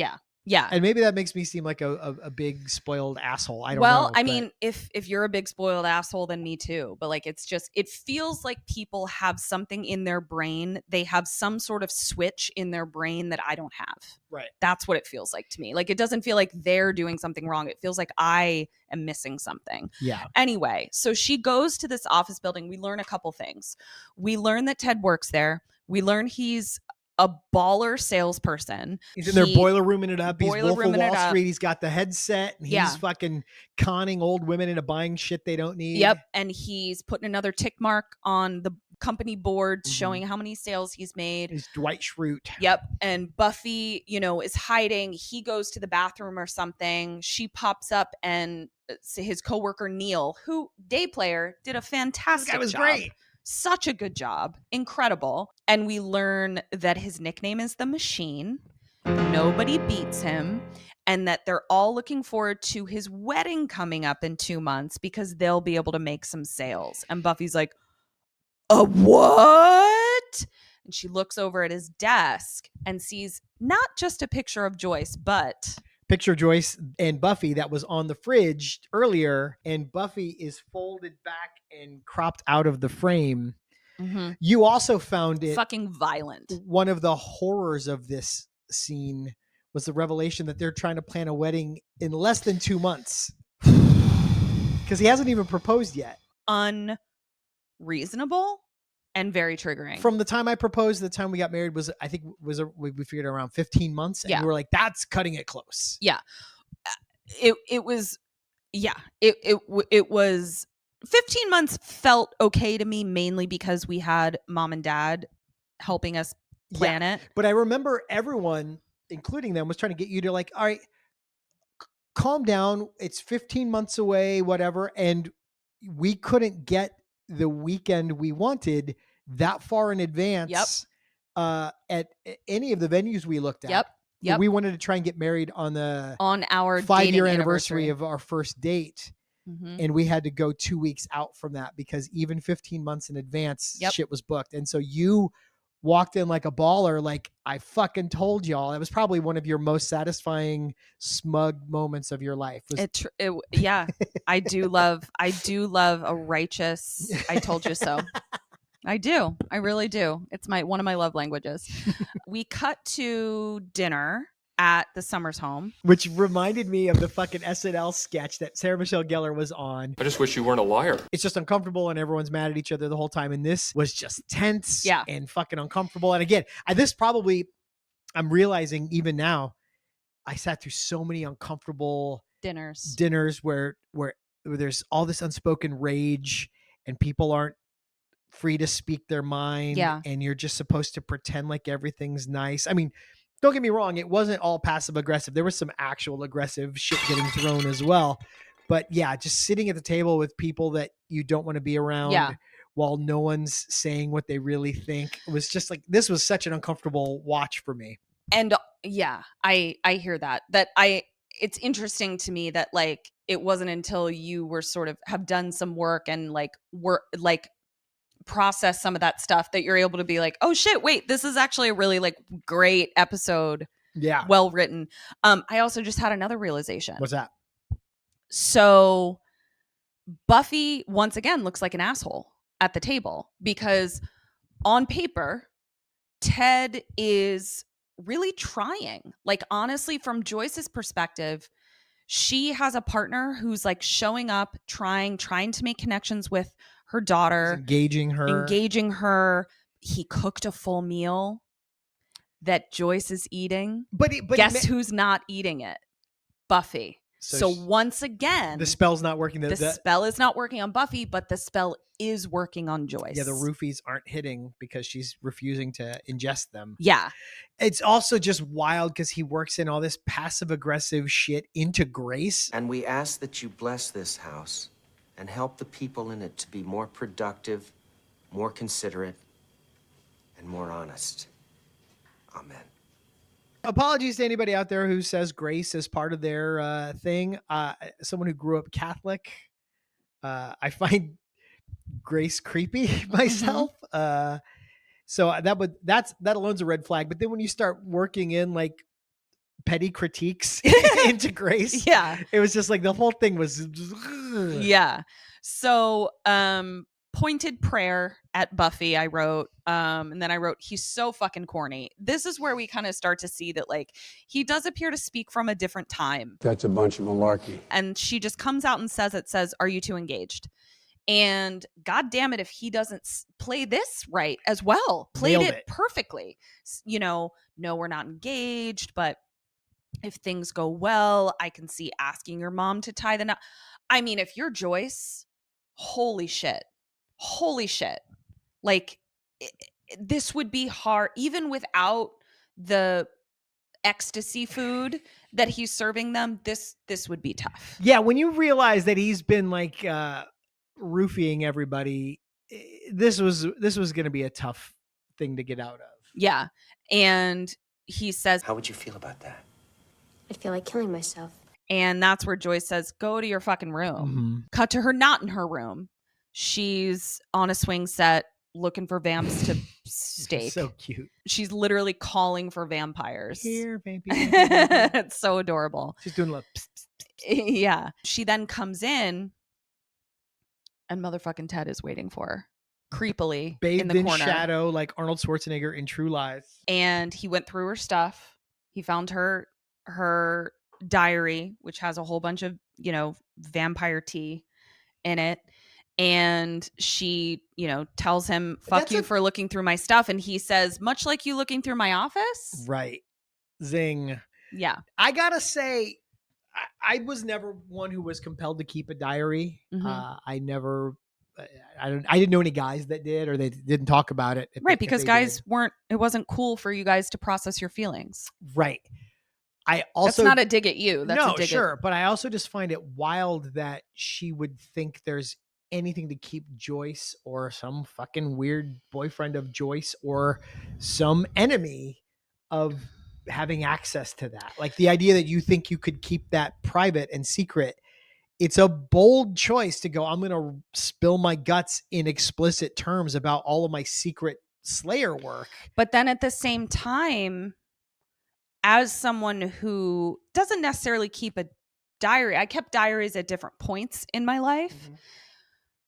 Yeah. And maybe that makes me seem like a big spoiled asshole. I don't know. Well, I mean, if you're a big spoiled asshole, then me too. But like, it's just, it feels like people have something in their brain. They have some sort of switch in their brain that I don't have. Right. That's what it feels like to me. Like, it doesn't feel like they're doing something wrong. It feels like I am missing something. Yeah. Anyway, so she goes to this office building. We learn a couple things. We learn that Ted works there. We learn he's a baller salesperson. He's in their boiler rooming it up. He's Wolf of Wall Street. He's got the headset and he's fucking conning old women into buying shit they don't need. Yep. And he's putting another tick mark on the company board showing how many sales he's made. He's Dwight Schrute. Yep. And Buffy, is hiding. He goes to the bathroom or something. She pops up, and his coworker Neil, who day player, did a fantastic job. This guy was great. Such a good job. Incredible. And we learn that his nickname is the Machine. Nobody beats him. And that they're all looking forward to his wedding coming up in 2 months because they'll be able to make some sales. And Buffy's like, a what? And she looks over at his desk and sees not just a picture of Joyce, but picture of Joyce and Buffy that was on the fridge earlier, and Buffy is folded back and cropped out of the frame. Mm-hmm. You also found it fucking violent. One of the horrors of this scene was the revelation that they're trying to plan a wedding in less than 2 months because he hasn't even proposed yet. Unreasonable and very triggering. From the time I proposed to the time we got married we figured around 15 months, and we were like, that's cutting it close. Yeah. It was 15 months felt okay to me, mainly because we had mom and dad helping us plan it. But I remember everyone, including them, was trying to get you to like, all right, calm down. It's 15 months away, whatever. And we couldn't get the weekend we wanted that far in advance at any of the venues we looked at. Yep. We wanted to try and get married on our 5-year anniversary of our first date. Mm-hmm. And we had to go 2 weeks out from that because even 15 months in advance, shit was booked. And so you walked in like a baller, like I fucking told y'all. It was probably one of your most satisfying, smug moments of your life. I do love a righteous, I told you so. I do. I really do. It's one of my love languages. We cut to dinner at the Summers home, which reminded me of the fucking SNL sketch that Sarah Michelle Gellar was on. I just wish you weren't a liar. It's just uncomfortable and everyone's mad at each other the whole time. And this was just tense and fucking uncomfortable. And again, I'm realizing even now, I sat through so many uncomfortable dinners where there's all this unspoken rage and people aren't free to speak their mind. Yeah. And you're just supposed to pretend like everything's nice. I mean, don't get me wrong. It wasn't all passive aggressive. There was some actual aggressive shit getting thrown as well. But yeah, just sitting at the table with people that you don't want to be around while no one's saying what they really think. It was just like, this was such an uncomfortable watch for me. And I hear that it's interesting to me that like, it wasn't until you were sort of have done some work and process some of that stuff that you're able to be like, oh shit, wait, this is actually a really like great episode. Yeah. Well written. I also just had another realization. What's that? So Buffy once again looks like an asshole at the table because on paper, Ted is really trying. Like honestly, from Joyce's perspective, she has a partner who's like showing up, trying to make connections with her daughter, engaging her. He cooked a full meal. that Joyce is eating. But guess who's not eating it? Buffy. So once again, the spell's not working. The spell is not working on Buffy, but the spell is working on Joyce. Yeah, the roofies aren't hitting because she's refusing to ingest them. Yeah. It's also just wild because he works in all this passive-aggressive shit into Grace. And we ask that you bless this house and help the people in it to be more productive, more considerate, and more honest. Amen. Apologies to anybody out there who says Grace is part of their thing. Someone who grew up Catholic, I find Grace creepy myself. So that alone's a red flag. But then when you start working in like petty critiques into Grace, yeah, it was just like the whole thing was yeah. So pointed prayer at Buffy I wrote, and then I wrote, he's so fucking corny. This is where we kind of start to see that like he does appear to speak from a different time. That's a bunch of malarkey. And she just comes out and says, are you two engaged? And god damn it if he doesn't play this right as well. Played it perfectly. No, we're not engaged, but if things go well, I can see asking your mom to tie the knot. I mean, if you're Joyce, holy shit. Like this would be hard even without the ecstasy food that he's serving them. This would be tough. Yeah, when you realize that he's been like roofing everybody, this was going to be a tough thing to get out of. Yeah. And he says, how would you feel about that? I'd feel like killing myself. And that's where Joyce says, go to your fucking room. Mm-hmm. Cut to her not in her room. She's on a swing set looking for vamps to stake. So cute. She's literally calling for vampires. Here, baby. It's so adorable. She's doing a little psst, psst, psst. Yeah. She then comes in and motherfucking Ted is waiting for her. Creepily bathed in the corner. shadow like Arnold Schwarzenegger in True Lies. And he went through her stuff. He found her diary, which has a whole bunch of, vampire tea in it. And she, tells him, fuck you for looking through my stuff. And he says, much like you looking through my office. Right. Zing. Yeah. I gotta say, I was never one who was compelled to keep a diary. Mm-hmm. I didn't know any guys that did, or they didn't talk about it. Because guys it wasn't cool for you guys to process your feelings. Right. I also, that's not a dig at you. That's no, a dig sure. But I also just find it wild that she would think there's anything to keep Joyce or some fucking weird boyfriend of Joyce or some enemy of having access to that. Like the idea that you think you could keep that private and secret. It's a bold choice to go, I'm going to spill my guts in explicit terms about all of my secret Slayer work. But then at the same time, as someone who doesn't necessarily keep a diary, I kept diaries at different points in my life. Mm-hmm.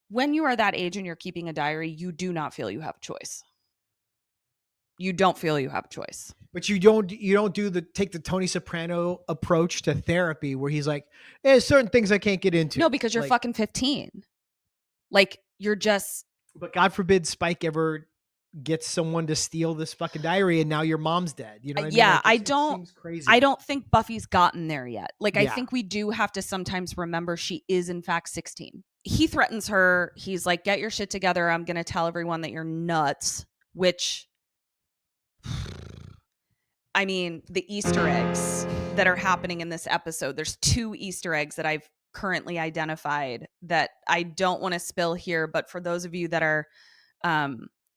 When you are that age and you're keeping a diary, you do not feel you have a choice. You don't feel you have a choice. But you don't take the Tony Soprano approach to therapy where he's like, there's certain things I can't get into. No, because you're fucking 15. Like you're just. But God forbid Spike ever gets someone to steal this fucking diary and now your mom's dead. You know what I mean? Yeah, Like, it seems crazy. I don't think Buffy's gotten there yet. Like, I think we do have to sometimes remember she is in fact 16. He threatens her. He's like, get your shit together. I'm going to tell everyone that you're nuts, which, I mean, the Easter eggs that are happening in this episode, there's 2 Easter eggs that I've currently identified that I don't want to spill here. But for those of you that are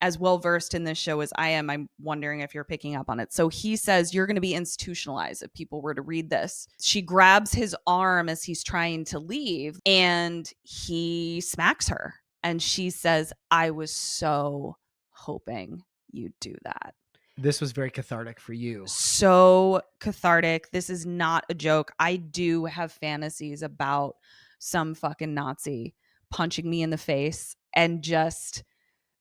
as well versed in this show as I am, I'm wondering if you're picking up on it. So he says, you're going to be institutionalized if people were to read this. She grabs his arm as he's trying to leave and he smacks her. And she says, I was so hoping you'd do that. This was very cathartic for you. So cathartic. This is not a joke. I do have fantasies about some fucking Nazi punching me in the face and just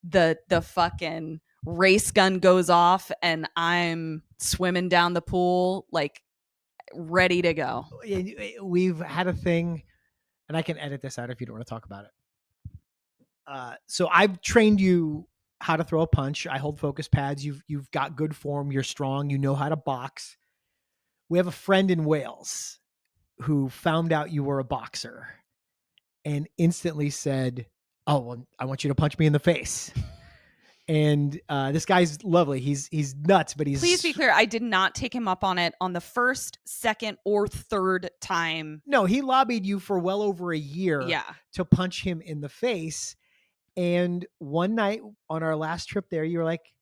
the fucking race gun goes off and I'm swimming down the pool, like ready to go. We've had a thing, and I can edit this out if you don't want to talk about it. So I've trained you how to throw a punch. I hold focus pads. You've got good form. You're strong. You know how to box. We have a friend in Wales who found out you were a boxer and instantly said, "Oh, well, I want you to punch me in the face." And this guy's lovely. He's nuts, but he's... Please be clear. I did not take him up on it on the first, second, or third time. No, he lobbied you for well over a year to punch him in the face. And one night on our last trip there, you were like,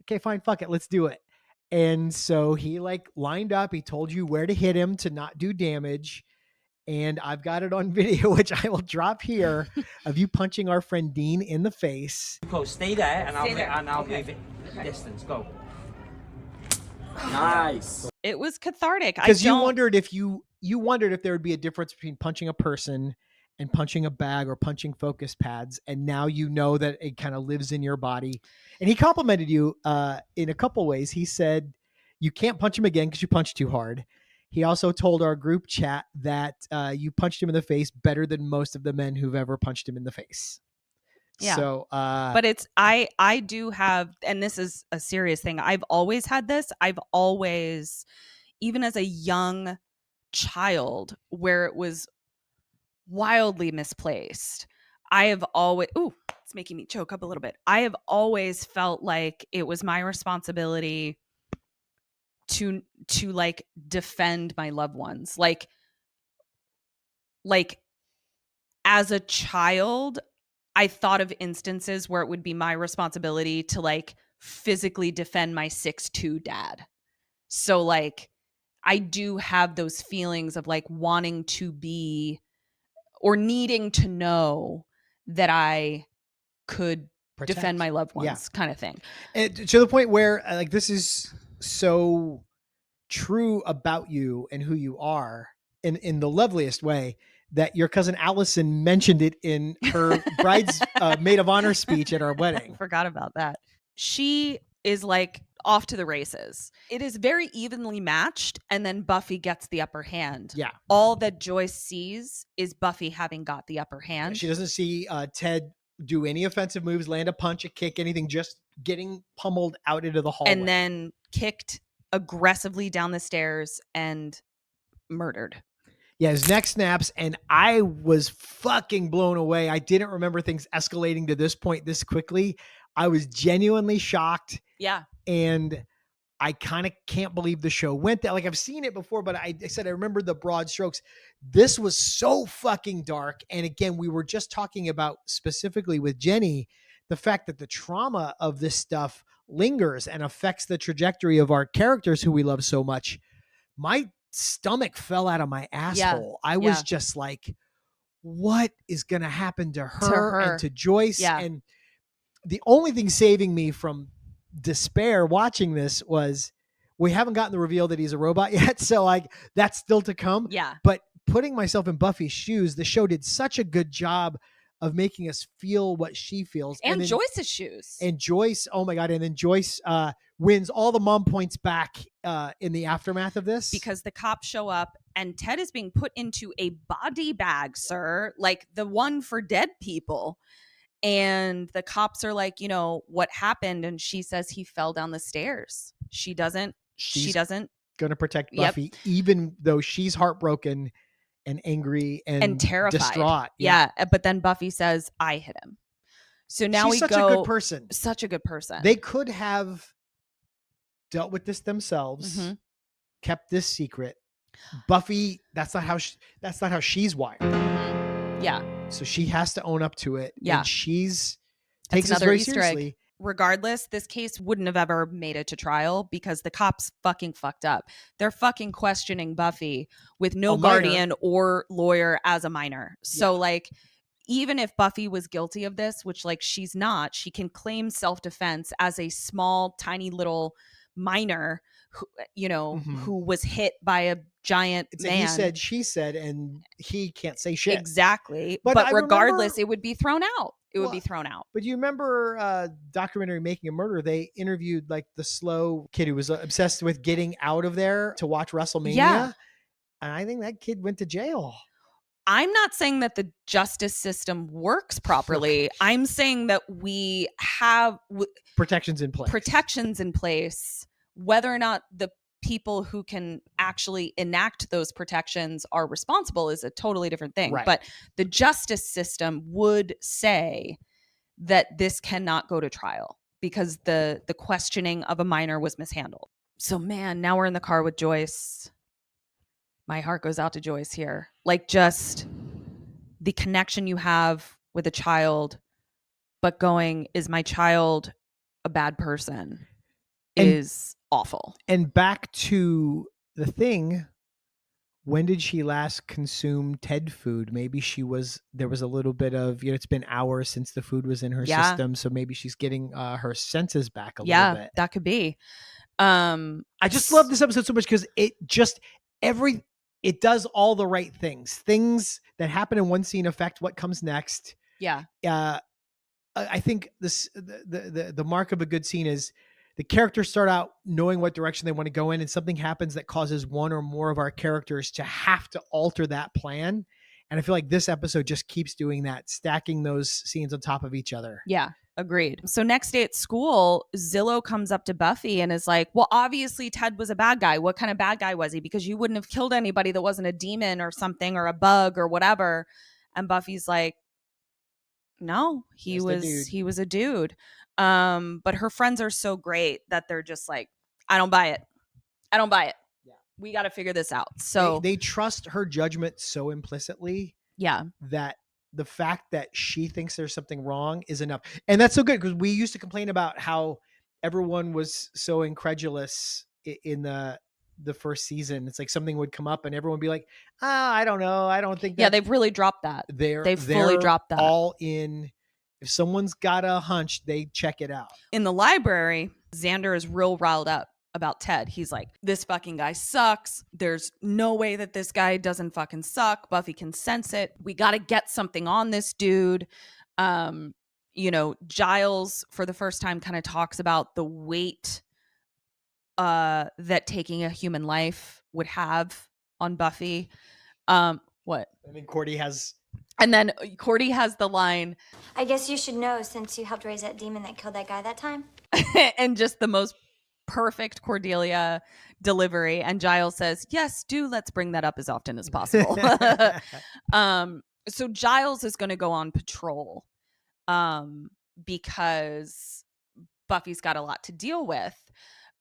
okay, fine, fuck it, let's do it. And so he like lined up. He told you where to hit him to not do damage. And I've got it on video, which I will drop here, of you punching our friend Dean in the face. Stay there, and I'll move it distance. Go. Nice. It was cathartic. Because you wondered if there would be a difference between punching a person and punching a bag or punching focus pads, and now you know that it kind of lives in your body. And he complimented you in a couple ways. He said you can't punch him again because you punched too hard. He also told our group chat that you punched him in the face better than most of the men who've ever punched him in the face. Yeah. So, but it's, I do have, and this is a serious thing. I've always had this. I've always, even as a young child where it was wildly misplaced, I have always, it's making me choke up a little bit. I have always felt like it was my responsibility to like defend my loved ones. Like as a child, I thought of instances where it would be my responsibility to like physically defend my 6'2" dad. So like I do have those feelings of like wanting to be or needing to know that I could defend my loved ones, kind of thing. And to the point where like this is so true about you and who you are in the loveliest way that your cousin Allison mentioned it in her bride's maid of honor speech at our wedding. I forgot about that. She is like off to the races. It is very evenly matched, and then Buffy gets the upper hand. Yeah. All that Joyce sees is Buffy having got the upper hand. She doesn't see Ted do any offensive moves, land a punch, a kick, anything, just getting pummeled out into the hallway. And then kicked aggressively down the stairs and murdered. Yeah, his neck snaps, and I was fucking blown away. I didn't remember things escalating to this point this quickly. I was genuinely shocked. Yeah. And I kind of can't believe the show went that. Like, I've seen it before, but I said I remember the broad strokes. This was so fucking dark. And again, we were just talking about specifically with Jenny, the fact that the trauma of this stuff lingers and affects the trajectory of our characters who we love so much. My stomach fell out of my asshole. I was just like, what is going to happen to her and to Joyce? Yeah. And the only thing saving me from despair watching this was we haven't gotten the reveal that he's a robot yet. So like that's still to come. Yeah. But putting myself in Buffy's shoes, the show did such a good job of making us feel what she feels. And then, Joyce's shoes. And Joyce, oh my God. And then Joyce wins all the mom points back in the aftermath of this. Because the cops show up and Ted is being put into a body bag, sir. Like the one for dead people. And the cops are like, you know, what happened? And she says he fell down the stairs. She doesn't going to protect Buffy, even though she's heartbroken and angry and terrified, distraught. Yeah. But then Buffy says, I hit him. So now she's such a good person. Such a good person. They could have dealt with this themselves, kept this secret. Buffy, that's not how she's wired. Yeah. So she has to own up to it. Yeah. And takes this very seriously. Egg. Regardless, this case wouldn't have ever made it to trial because the cops fucking fucked up. They're fucking questioning Buffy with no guardian or lawyer as a minor. So like, even if Buffy was guilty of this, which like she's not, she can claim self-defense as a small, tiny little minor who, you know, who was hit by a giant man. He said, she said, and he can't say shit. Exactly. But regardless, it would be thrown out. It would be thrown out. But you remember documentary Making a Murder, they interviewed like the slow kid who was obsessed with getting out of there to watch WrestleMania. Yeah. And I think that kid went to jail. I'm not saying that the justice system works properly. I'm saying that we have protections in place. Whether or not the people who can actually enact those protections are responsible is a totally different thing. Right. But the justice system would say that this cannot go to trial because the questioning of a minor was mishandled. So man, now we're in the car with Joyce. My heart goes out to Joyce here. Like, just the connection you have with a child, but going, is my child a bad person? Is awful. And back to the thing, when did she last consume Ted food? Maybe there was a little bit of, it's been hours since the food was in her system. So maybe she's getting her senses back a little bit. Yeah, that could be. I just love this episode so much because it does all the right things that happen in one scene affect what comes next. Yeah. I think the mark of a good scene is the characters start out knowing what direction they want to go in, and something happens that causes one or more of our characters to have to alter that plan. And I feel like this episode just keeps doing that, stacking those scenes on top of each other. Yeah. Agreed. So next day at school, Zillow comes up to Buffy and is like, well, obviously Ted was a bad guy. What kind of bad guy was he? Because you wouldn't have killed anybody that wasn't a demon or something or a bug or whatever. And Buffy's like, no, he was a dude. But her friends are so great that they're just like, I don't buy it. Yeah. We got to figure this out. So they trust her judgment so implicitly. Yeah. That the fact that she thinks there's something wrong is enough. And that's so good because we used to complain about how everyone was so incredulous in the first season. It's like something would come up and everyone would be like, I don't know. I don't think that. Yeah, they've really dropped that. They've fully dropped that. All in. If someone's got a hunch, they check it out. In the library, Xander is real riled up about Ted. He's like, this fucking guy sucks. There's no way that this guy doesn't fucking suck. Buffy can sense it. We got to get something on this dude. Giles for the first time kind of talks about the weight that taking a human life would have on Buffy. What? I mean, Cordy has the line, I guess you should know since you helped raise that demon that killed that guy that time. and just the most perfect Cordelia delivery. And Giles says, yes, let's bring that up as often as possible. So Giles is going to go on patrol because Buffy's got a lot to deal with.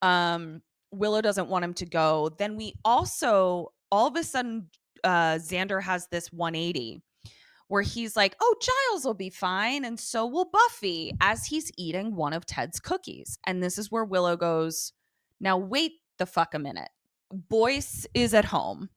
Willow doesn't want him to go. Then we also, all of a sudden, Xander has this 180 where he's like, oh, Giles will be fine, and so will Buffy, as he's eating one of Ted's cookies. And this is where Willow goes, now wait the fuck a minute. Boyce is at home,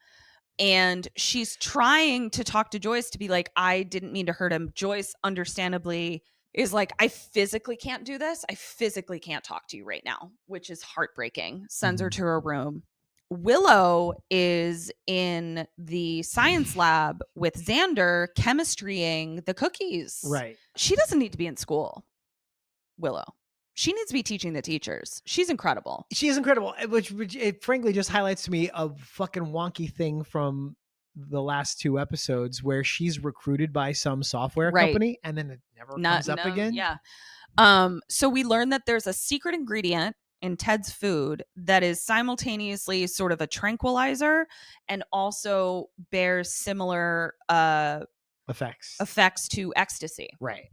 and she's trying to talk to Joyce to be like, I didn't mean to hurt him. Joyce, understandably, is like, I physically can't do this. I physically can't talk to you right now, which is heartbreaking. Sends her to her room. Willow is in the science lab with Xander chemistrying the cookies. Right. She doesn't need to be in school, Willow. She needs to be teaching the teachers. She's incredible. She is incredible, which it frankly just highlights to me a fucking wonky thing from the last two episodes where she's recruited by some software company and then it never comes up again. Yeah. So we learn that there's a secret ingredient in Ted's food that is simultaneously sort of a tranquilizer and also bears similar effects to ecstasy. Right.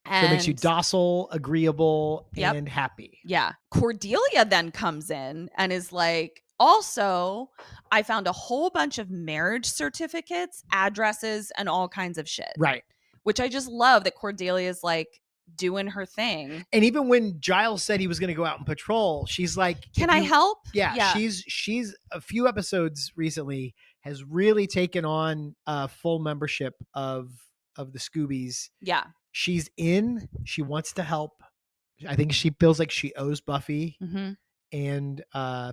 And so it makes you docile, agreeable, and happy. Yeah. Cordelia then comes in and is like, also, I found a whole bunch of marriage certificates, addresses, and all kinds of shit. Right. Which I just love that Cordelia is like doing her thing. And even when Giles said he was going to go out and patrol, she's like, can I help? Yeah. She's a few episodes recently has really taken on a full membership of the Scoobies. Yeah. She's in. She wants to help. I think she feels like she owes Buffy. Mm-hmm. And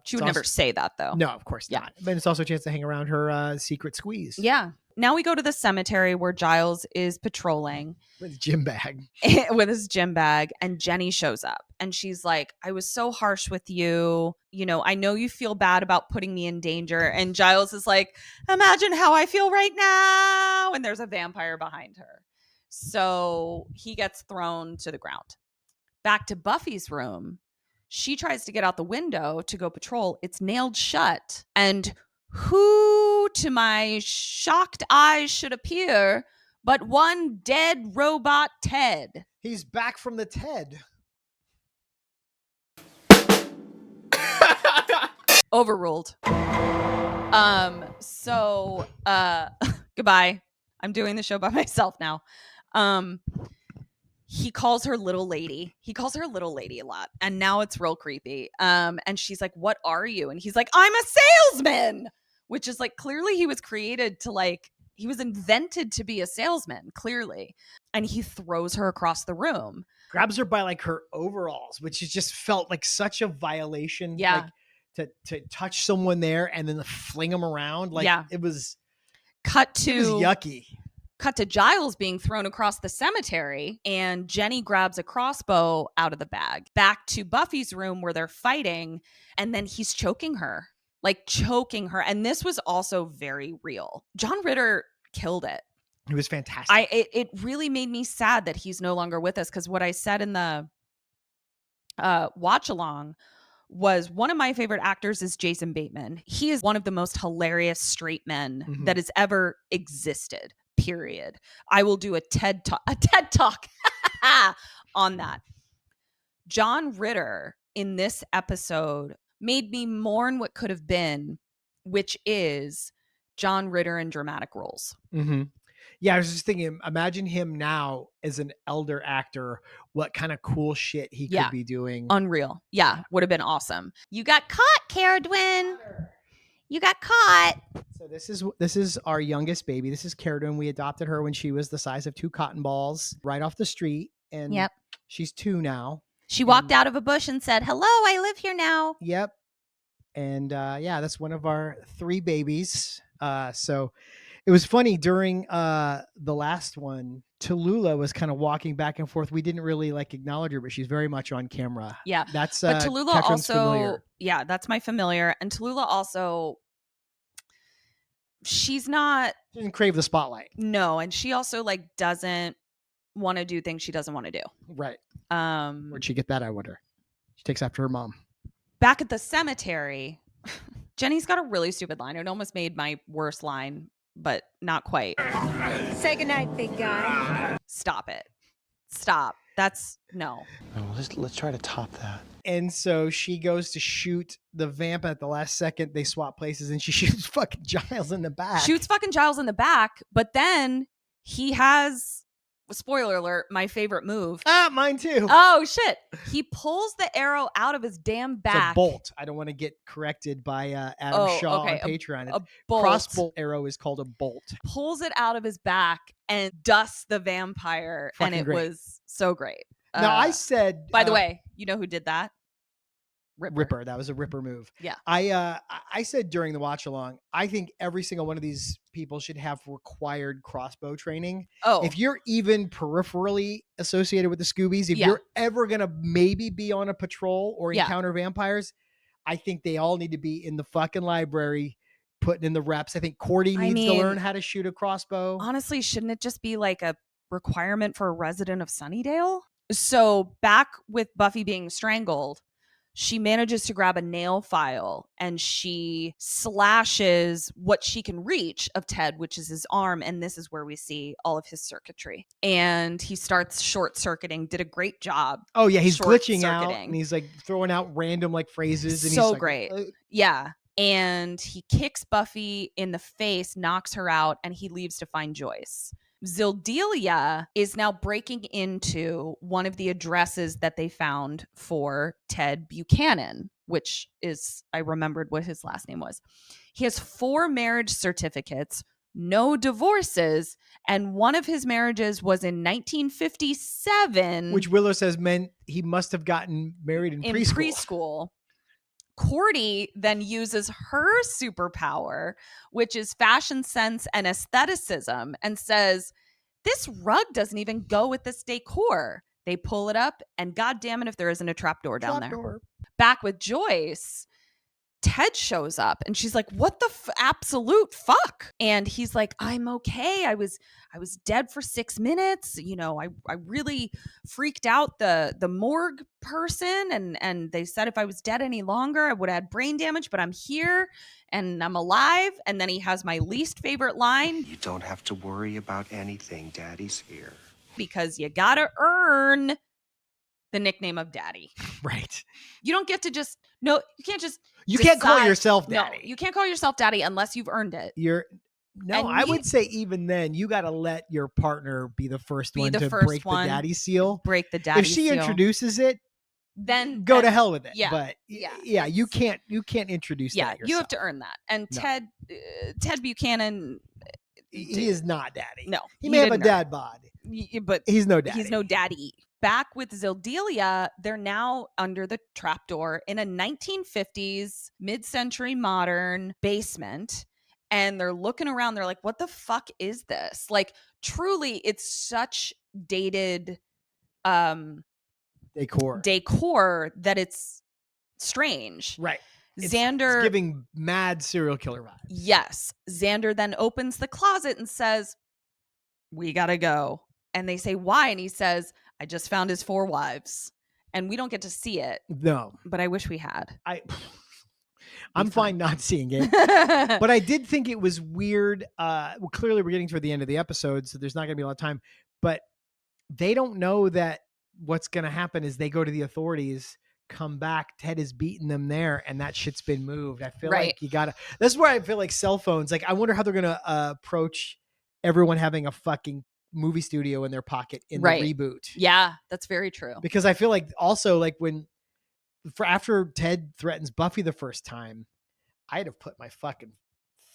she would never say that though. No, of course not. But it's also a chance to hang around her secret squeeze. Yeah. Now we go to the cemetery where Giles is patrolling with his gym bag. And Jenny shows up and she's like, I was so harsh with you. You know, I know you feel bad about putting me in danger. And Giles is like, imagine how I feel right now. And there's a vampire behind her. So he gets thrown to the ground. Back to Buffy's room. She tries to get out the window to go patrol. It's nailed shut. And who to my shocked eyes should appear but one dead robot Ted. He's back from the Ted. Overruled. So goodbye. I'm doing the show by myself now. He calls her little lady. He calls her little lady a lot. And now it's real creepy. And she's like, what are you? And he's like, I'm a salesman. Which is like, clearly he was created to like, he was invented to be a salesman, clearly. And he throws her across the room. Grabs her by like her overalls, which just felt like such a violation. Yeah. Like, to touch someone there and then fling them around. Like it was yucky. Cut to Giles being thrown across the cemetery, and Jenny grabs a crossbow out of the bag. Back to Buffy's room where they're fighting, and then he's choking her. And this was also very real. John Ritter killed it. He was fantastic. It really made me sad that he's no longer with us, because what I said in the watch along was one of my favorite actors is Jason Bateman. He is one of the most hilarious straight men that has ever existed. Period. I will do a TED Talk on that. John Ritter in this episode made me mourn what could have been, which is John Ritter in dramatic roles. Mm-hmm. Yeah, I was just thinking, imagine him now as an elder actor, what kind of cool shit he could be doing. Unreal. Yeah, would have been awesome. You got caught, Ceridwen. You got caught. So this is our youngest baby. This is Ceridwen. We adopted her when she was the size of 2 cotton balls right off the street. And she's 2 now. She walked out of a bush and said, hello, I live here now. Yep. And that's one of our 3 babies. So it was funny during the last one, Tallulah was kind of walking back and forth. We didn't really like acknowledge her, but she's very much on camera. Yeah. That's but Tallulah Ketryn's also familiar. Yeah, that's my familiar. And Tallulah also, she doesn't crave the spotlight. No, and she also like doesn't want to do things she doesn't want to do. Right. Where'd she get that, I wonder? She takes after her mom. Back at the cemetery, Jenny's got a really stupid line. It almost made my worst line, but not quite. Say goodnight, big guy. Stop it. Stop. That's no. Let's try to top that. And so she goes to shoot the vamp at the last second. They swap places and she shoots fucking Giles in the back. But then he has, spoiler alert, my favorite move. Mine too. Oh shit. He pulls the arrow out of his damn back. It's a bolt. I don't want to get corrected by Adam Shaw on Patreon. A bolt. Crossbow arrow is called a bolt. Pulls it out of his back and dusts the vampire. Fucking and it great. Was so great. Now I said, by the way, you know who did that? Ripper. That was a Ripper move. Yeah. I said during the watch along, I think every single one of these people should have required crossbow training. Oh, if you're even peripherally associated with the Scoobies, if you're ever gonna maybe be on a patrol or encounter vampires, I think they all need to be in the fucking library putting in the reps. I think Cordy needs to learn how to shoot a crossbow. Honestly, shouldn't it just be like a requirement for a resident of Sunnydale? So back with Buffy being strangled, she manages to grab a nail file and she slashes what she can reach of Ted, which is his arm. And this is where we see all of his circuitry. And he starts short circuiting, did a great job. Oh yeah, he's glitching out and he's like throwing out random like phrases. And so he's like, great. Yeah. And he kicks Buffy in the face, knocks her out, and he leaves to find Joyce. Zildelia is now breaking into one of the addresses that they found for Ted Buchanan, which is, I remembered what his last name was. He has 4 marriage certificates, no divorces, and one of his marriages was in 1957. Which Willow says meant he must have gotten married in preschool. Cordy then uses her superpower, which is fashion sense and aestheticism, and says, this rug doesn't even go with this decor. They pull it up, and God damn it if there isn't a trapdoor down there. Back with Joyce, Ted shows up and she's like, what the absolute fuck? And he's like, I'm okay. I was dead for 6 minutes. You know, I really freaked out the morgue person and they said if I was dead any longer, I would have had brain damage, but I'm here and I'm alive. And then he has my least favorite line. You don't have to worry about anything. Daddy's here. Because you gotta earn the nickname of Daddy. Right. You don't get to just, no, you can't just You can't call yourself Daddy. No, you can't call yourself Daddy unless you've earned it. I would say even then, you got to let your partner be the first one to break the daddy seal. Break the daddy seal. If she introduces it, then go to hell with it. Yeah, but yeah, you can't introduce that yourself. You have to earn that. And Ted Buchanan, he is not Daddy. No, he may have a dad bod, but he's no Daddy. He's no Daddy. Back with Zildelia, they're now under the trapdoor in a 1950s mid-century modern basement. And they're looking around. They're like, what the fuck is this? Like, truly, it's such dated decor that it's strange. Right. Xander it's giving mad serial killer vibes. Yes. Xander then opens the closet and says, we gotta go. And they say, why? And he says, I just found his 4 wives. And we don't get to see it. No. But I wish we had. I'm fine not seeing it. But I did think it was weird. Well, clearly we're getting toward the end of the episode, so there's not going to be a lot of time. But they don't know that what's going to happen is they go to the authorities, come back, Ted has beaten them there, and that shit's been moved. I feel like you got to... This is where I feel like cell phones, like I wonder how they're going to approach everyone having a fucking movie studio in their pocket in the reboot. Yeah, that's very true. Because I feel like also like after Ted threatens Buffy the first time, I'd have put my fucking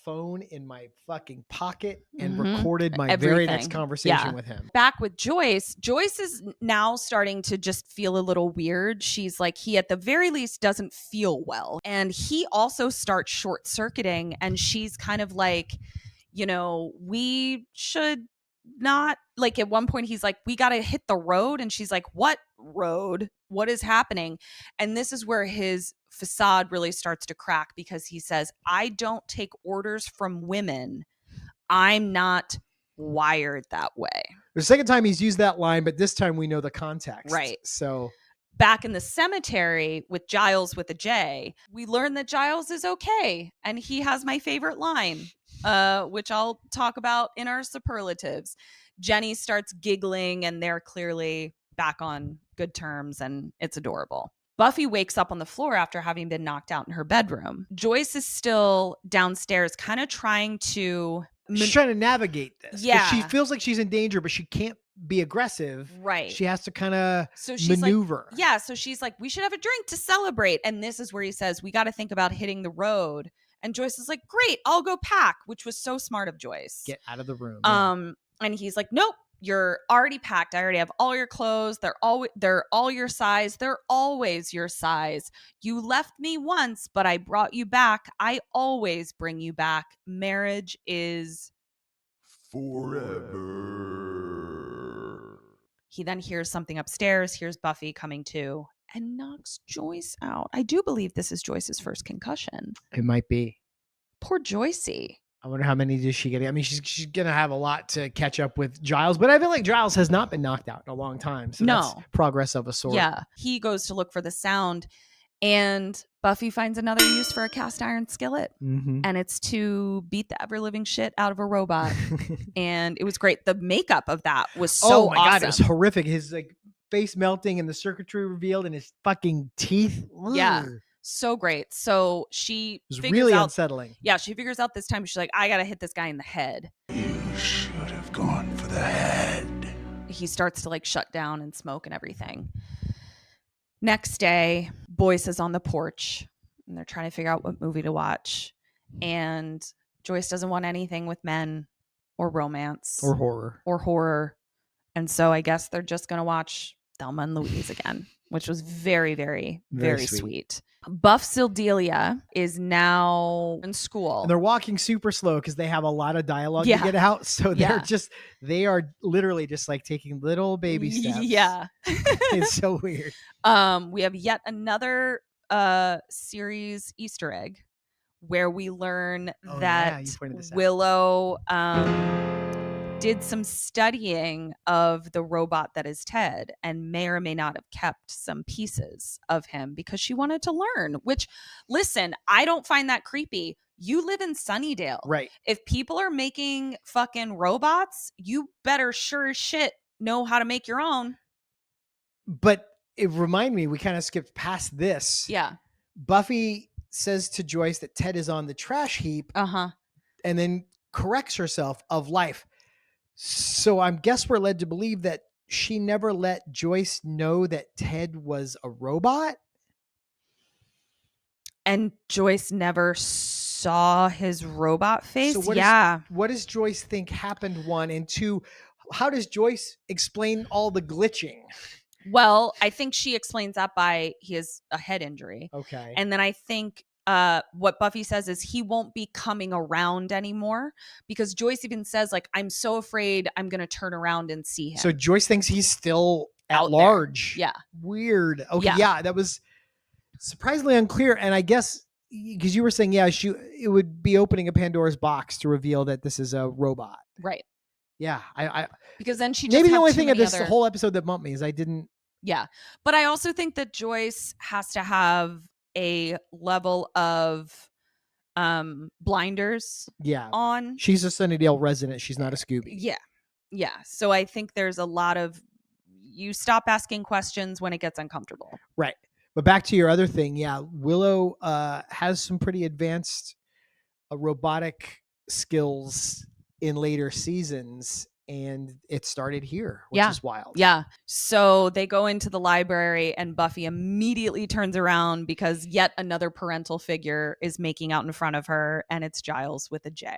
phone in my fucking pocket and recorded my very next conversation with him. Back with Joyce. Joyce is now starting to just feel a little weird. She's like, he at the very least doesn't feel well. And he also starts short circuiting. And she's kind of like, you know, we should not, like at one point he's like, we got to hit the road. And she's like, what road? What is happening? And this is where his facade really starts to crack, because he says, I don't take orders from women. I'm not wired that way. The second time he's used that line, but this time we know the context. Right. So back in the cemetery with Giles with a J, we learn that Giles is okay. And he has my favorite line, which I'll talk about in our superlatives. Jenny starts giggling and they're clearly back on good terms, and it's adorable. Buffy wakes up on the floor after having been knocked out in her bedroom. Joyce is still downstairs, kind of trying to... She's trying to navigate this. Yeah. She feels like she's in danger, but she can't be aggressive. Right. She has to kind of maneuver. Like, yeah. So she's like, we should have a drink to celebrate. And this is where he says, we got to think about hitting the road. And Joyce is like, great, I'll go pack, which was so smart of Joyce. Get out of the room. And he's like, nope, you're already packed. I already have all your clothes. They're all your size. They're always your size. You left me once, but I brought you back. I always bring you back. Marriage is forever. He then hears something upstairs, hears Buffy coming to, and knocks Joyce out. I do believe this is Joyce's first concussion. It might be. Poor Joycey. I wonder how many does she get? I mean, she's going to have a lot to catch up with Giles, but I feel like Giles has not been knocked out in a long time. So that's progress of a sort. Yeah. He goes to look for the sound, and Buffy finds another use for a cast iron skillet. Mm-hmm. And it's to beat the ever living shit out of a robot. And it was great. The makeup of that was so awesome. God, it was horrific. His like face melting and the circuitry revealed and his fucking teeth. Yeah. So great. So she figures really out, unsettling. Yeah, she figures out this time. She's like, I gotta hit this guy in the head. You should have gone for the head. He starts to like shut down and smoke and everything. Next day, Boyce is on the porch and they're trying to figure out what movie to watch. And Joyce doesn't want anything with men or romance or horror. And so I guess they're just gonna watch Thelma and Louise again. which was very, very, very sweet. Buff Sildelia is now in school. And they're walking super slow because they have a lot of dialogue to get out. So they are literally just like taking little baby steps. Yeah. It's so weird. We have yet another series Easter egg where we learn that Willow did some studying of the robot that is Ted and may or may not have kept some pieces of him because she wanted to learn, which, listen, I don't find that creepy. You live in Sunnydale. Right. If people are making fucking robots, you better sure as shit know how to make your own. But it reminded me, we kind of skipped past this. Yeah. Buffy says to Joyce that Ted is on the trash heap. And then corrects herself of life. So I guess we're led to believe that she never let Joyce know that Ted was a robot. And Joyce never saw his robot face. So what does Joyce think happened, 1? And 2, how does Joyce explain all the glitching? Well, I think she explains that by he has a head injury. Okay. And then I think what Buffy says is he won't be coming around anymore because Joyce even says, like, I'm so afraid I'm going to turn around and see him. So Joyce thinks he's still at large. There. Yeah. Weird. Okay. Yeah. That was surprisingly unclear. And I guess because you were saying, it would be opening a Pandora's box to reveal that this is a robot. Right. Yeah. Because then she just maybe the only thing of this whole episode that bumped me is I didn't. Yeah. But I also think that Joyce has to have a level of blinders on. She's a Sunnydale resident. She's not a Scooby. Yeah. So I think there's a lot of, you stop asking questions when it gets uncomfortable. Right. But back to your other thing. Yeah. Willow has some pretty advanced robotic skills in later seasons. And it started here, which is wild. Yeah. So they go into the library and Buffy immediately turns around because yet another parental figure is making out in front of her. And it's Giles with a J,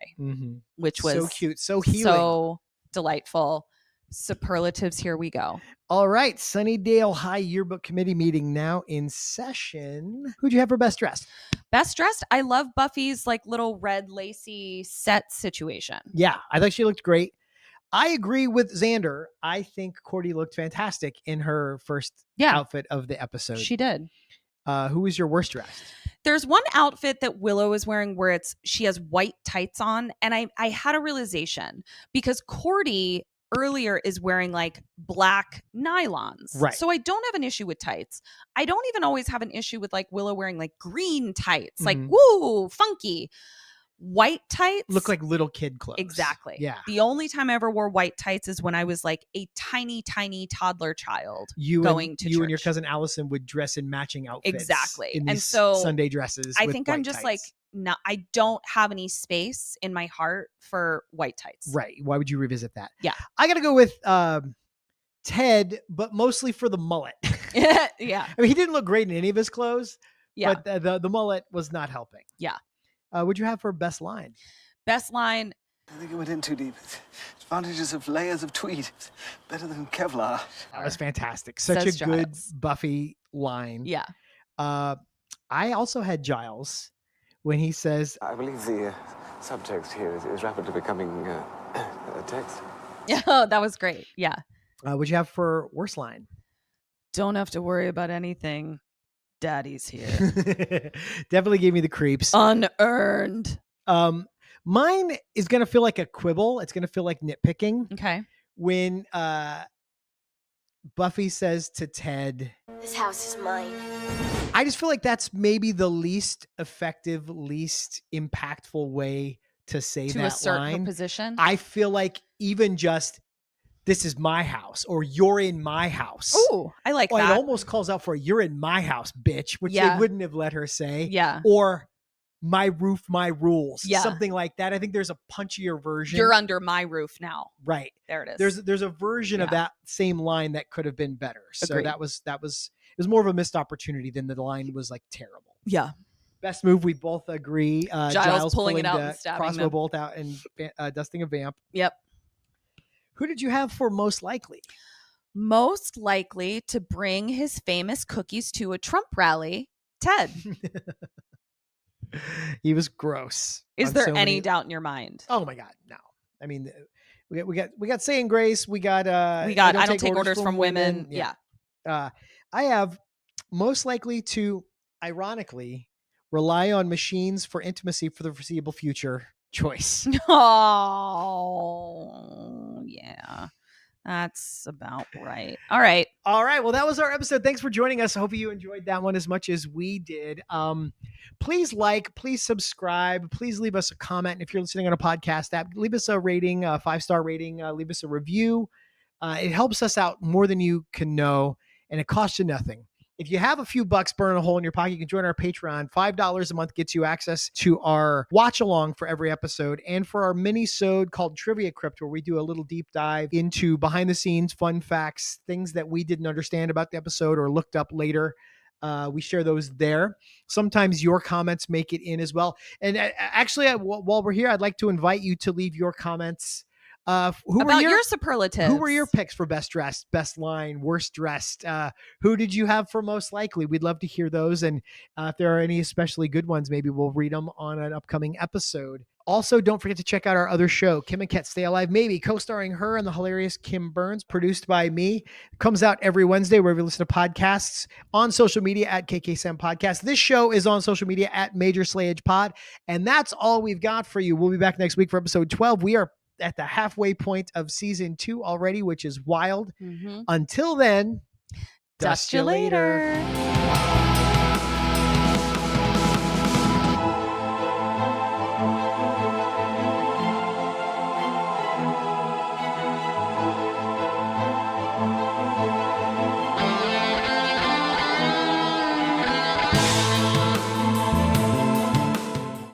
which was so cute, so healing, so delightful. Superlatives, here we go. All right. Sunnydale High Yearbook Committee meeting now in session. Who'd you have for best dressed? Best dressed? I love Buffy's like little red lacy set situation. Yeah. I thought she looked great. I agree with Xander. I think Cordy looked fantastic in her first outfit of the episode. She did. Who was your worst dressed? There's one outfit that Willow is wearing where she has white tights on. And I had a realization because Cordy earlier is wearing like black nylons. Right. So I don't have an issue with tights. I don't even always have an issue with like Willow wearing like green tights. Like, woo, funky. White tights look like little kid clothes. Exactly. Yeah. The only time I ever wore white tights is when I was like a tiny, tiny toddler child going to church. You and your cousin Allison would dress in matching outfits. Exactly. In and these so Sunday dresses. I think I'm just tights. like, no, I don't have any space in my heart for white tights. Right. Why would you revisit that? Yeah. I got to go with Ted, but mostly for the mullet. Yeah. I mean, he didn't look great in any of his clothes. Yeah. But the mullet was not helping. Yeah. What'd you have for best line? Best line. I think it went in too deep. Advantages of layers of tweed. Better than Kevlar. That was fantastic. Such a good Buffy line. Yeah. I also had Giles when he says, I believe the subtext here is rapidly becoming a text. Yeah, that was great. Yeah. What'd you have for worst line? Don't have to worry about anything. Daddy's here. Definitely gave me the creeps. Unearned. Mine is going to feel like a quibble. It's going to feel like nitpicking. Okay. When Buffy says to Ted, "This house is mine." I just feel like that's maybe the least effective, least impactful way to say that line. To assert her position. I feel like even just, this is my house, or you're in my house. Oh, I like that. It almost calls out for, you're in my house, bitch, which they wouldn't have let her say. Yeah. Or my roof, my rules. Yeah. Something like that. I think there's a punchier version. You're under my roof now. Right. There it is. There's a version of that same line that could have been better. So Agreed. it was more of a missed opportunity than the line was like terrible. Yeah. Best move, we both agree. Giles pulling it out and stabbing crossbow them. bolt out and dusting a vamp. Yep. Who did you have for most likely? Most likely to bring his famous cookies to a Trump rally, Ted. He was gross. Is there any doubt in your mind? Oh my God, no. I mean, we got saying grace. We got I don't take orders from women. Yeah. I have most likely to, ironically, rely on machines for intimacy for the foreseeable future. Joyce. Oh, yeah. That's about right. All right. Well, that was our episode. Thanks for joining us. I hope you enjoyed that one as much as we did. Please please subscribe. Please leave us a comment. If you're listening on a podcast app, leave us a rating, a 5-star rating. Leave us a review. It helps us out more than you can know, and it costs you nothing. If you have a few bucks burn a hole in your pocket, you can join our Patreon. $5 a month gets you access to our watch along for every episode and for our mini-sode called Trivia Crypt, where we do a little deep dive into behind the scenes, fun facts, things that we didn't understand about the episode or looked up later. We share those there. Sometimes your comments make it in as well. And actually, while we're here, I'd like to invite you to leave your comments. Who about your superlatives. Who were your picks for best dressed, best line, worst dressed? Who did you have for most likely? We'd love to hear those. And if there are any especially good ones, maybe we'll read them on an upcoming episode. Also, don't forget to check out our other show, Kim and Ket Stay Alive, maybe, co-starring her and the hilarious Kim Burns, produced by me. It comes out every Wednesday wherever you listen to podcasts, on social media at KKSM Podcast. This show is on social media at Major Slayage Pod. And that's all we've got for you. We'll be back next week for episode 12. We are at the halfway point of season 2 already, which is wild. Until then, dust you later.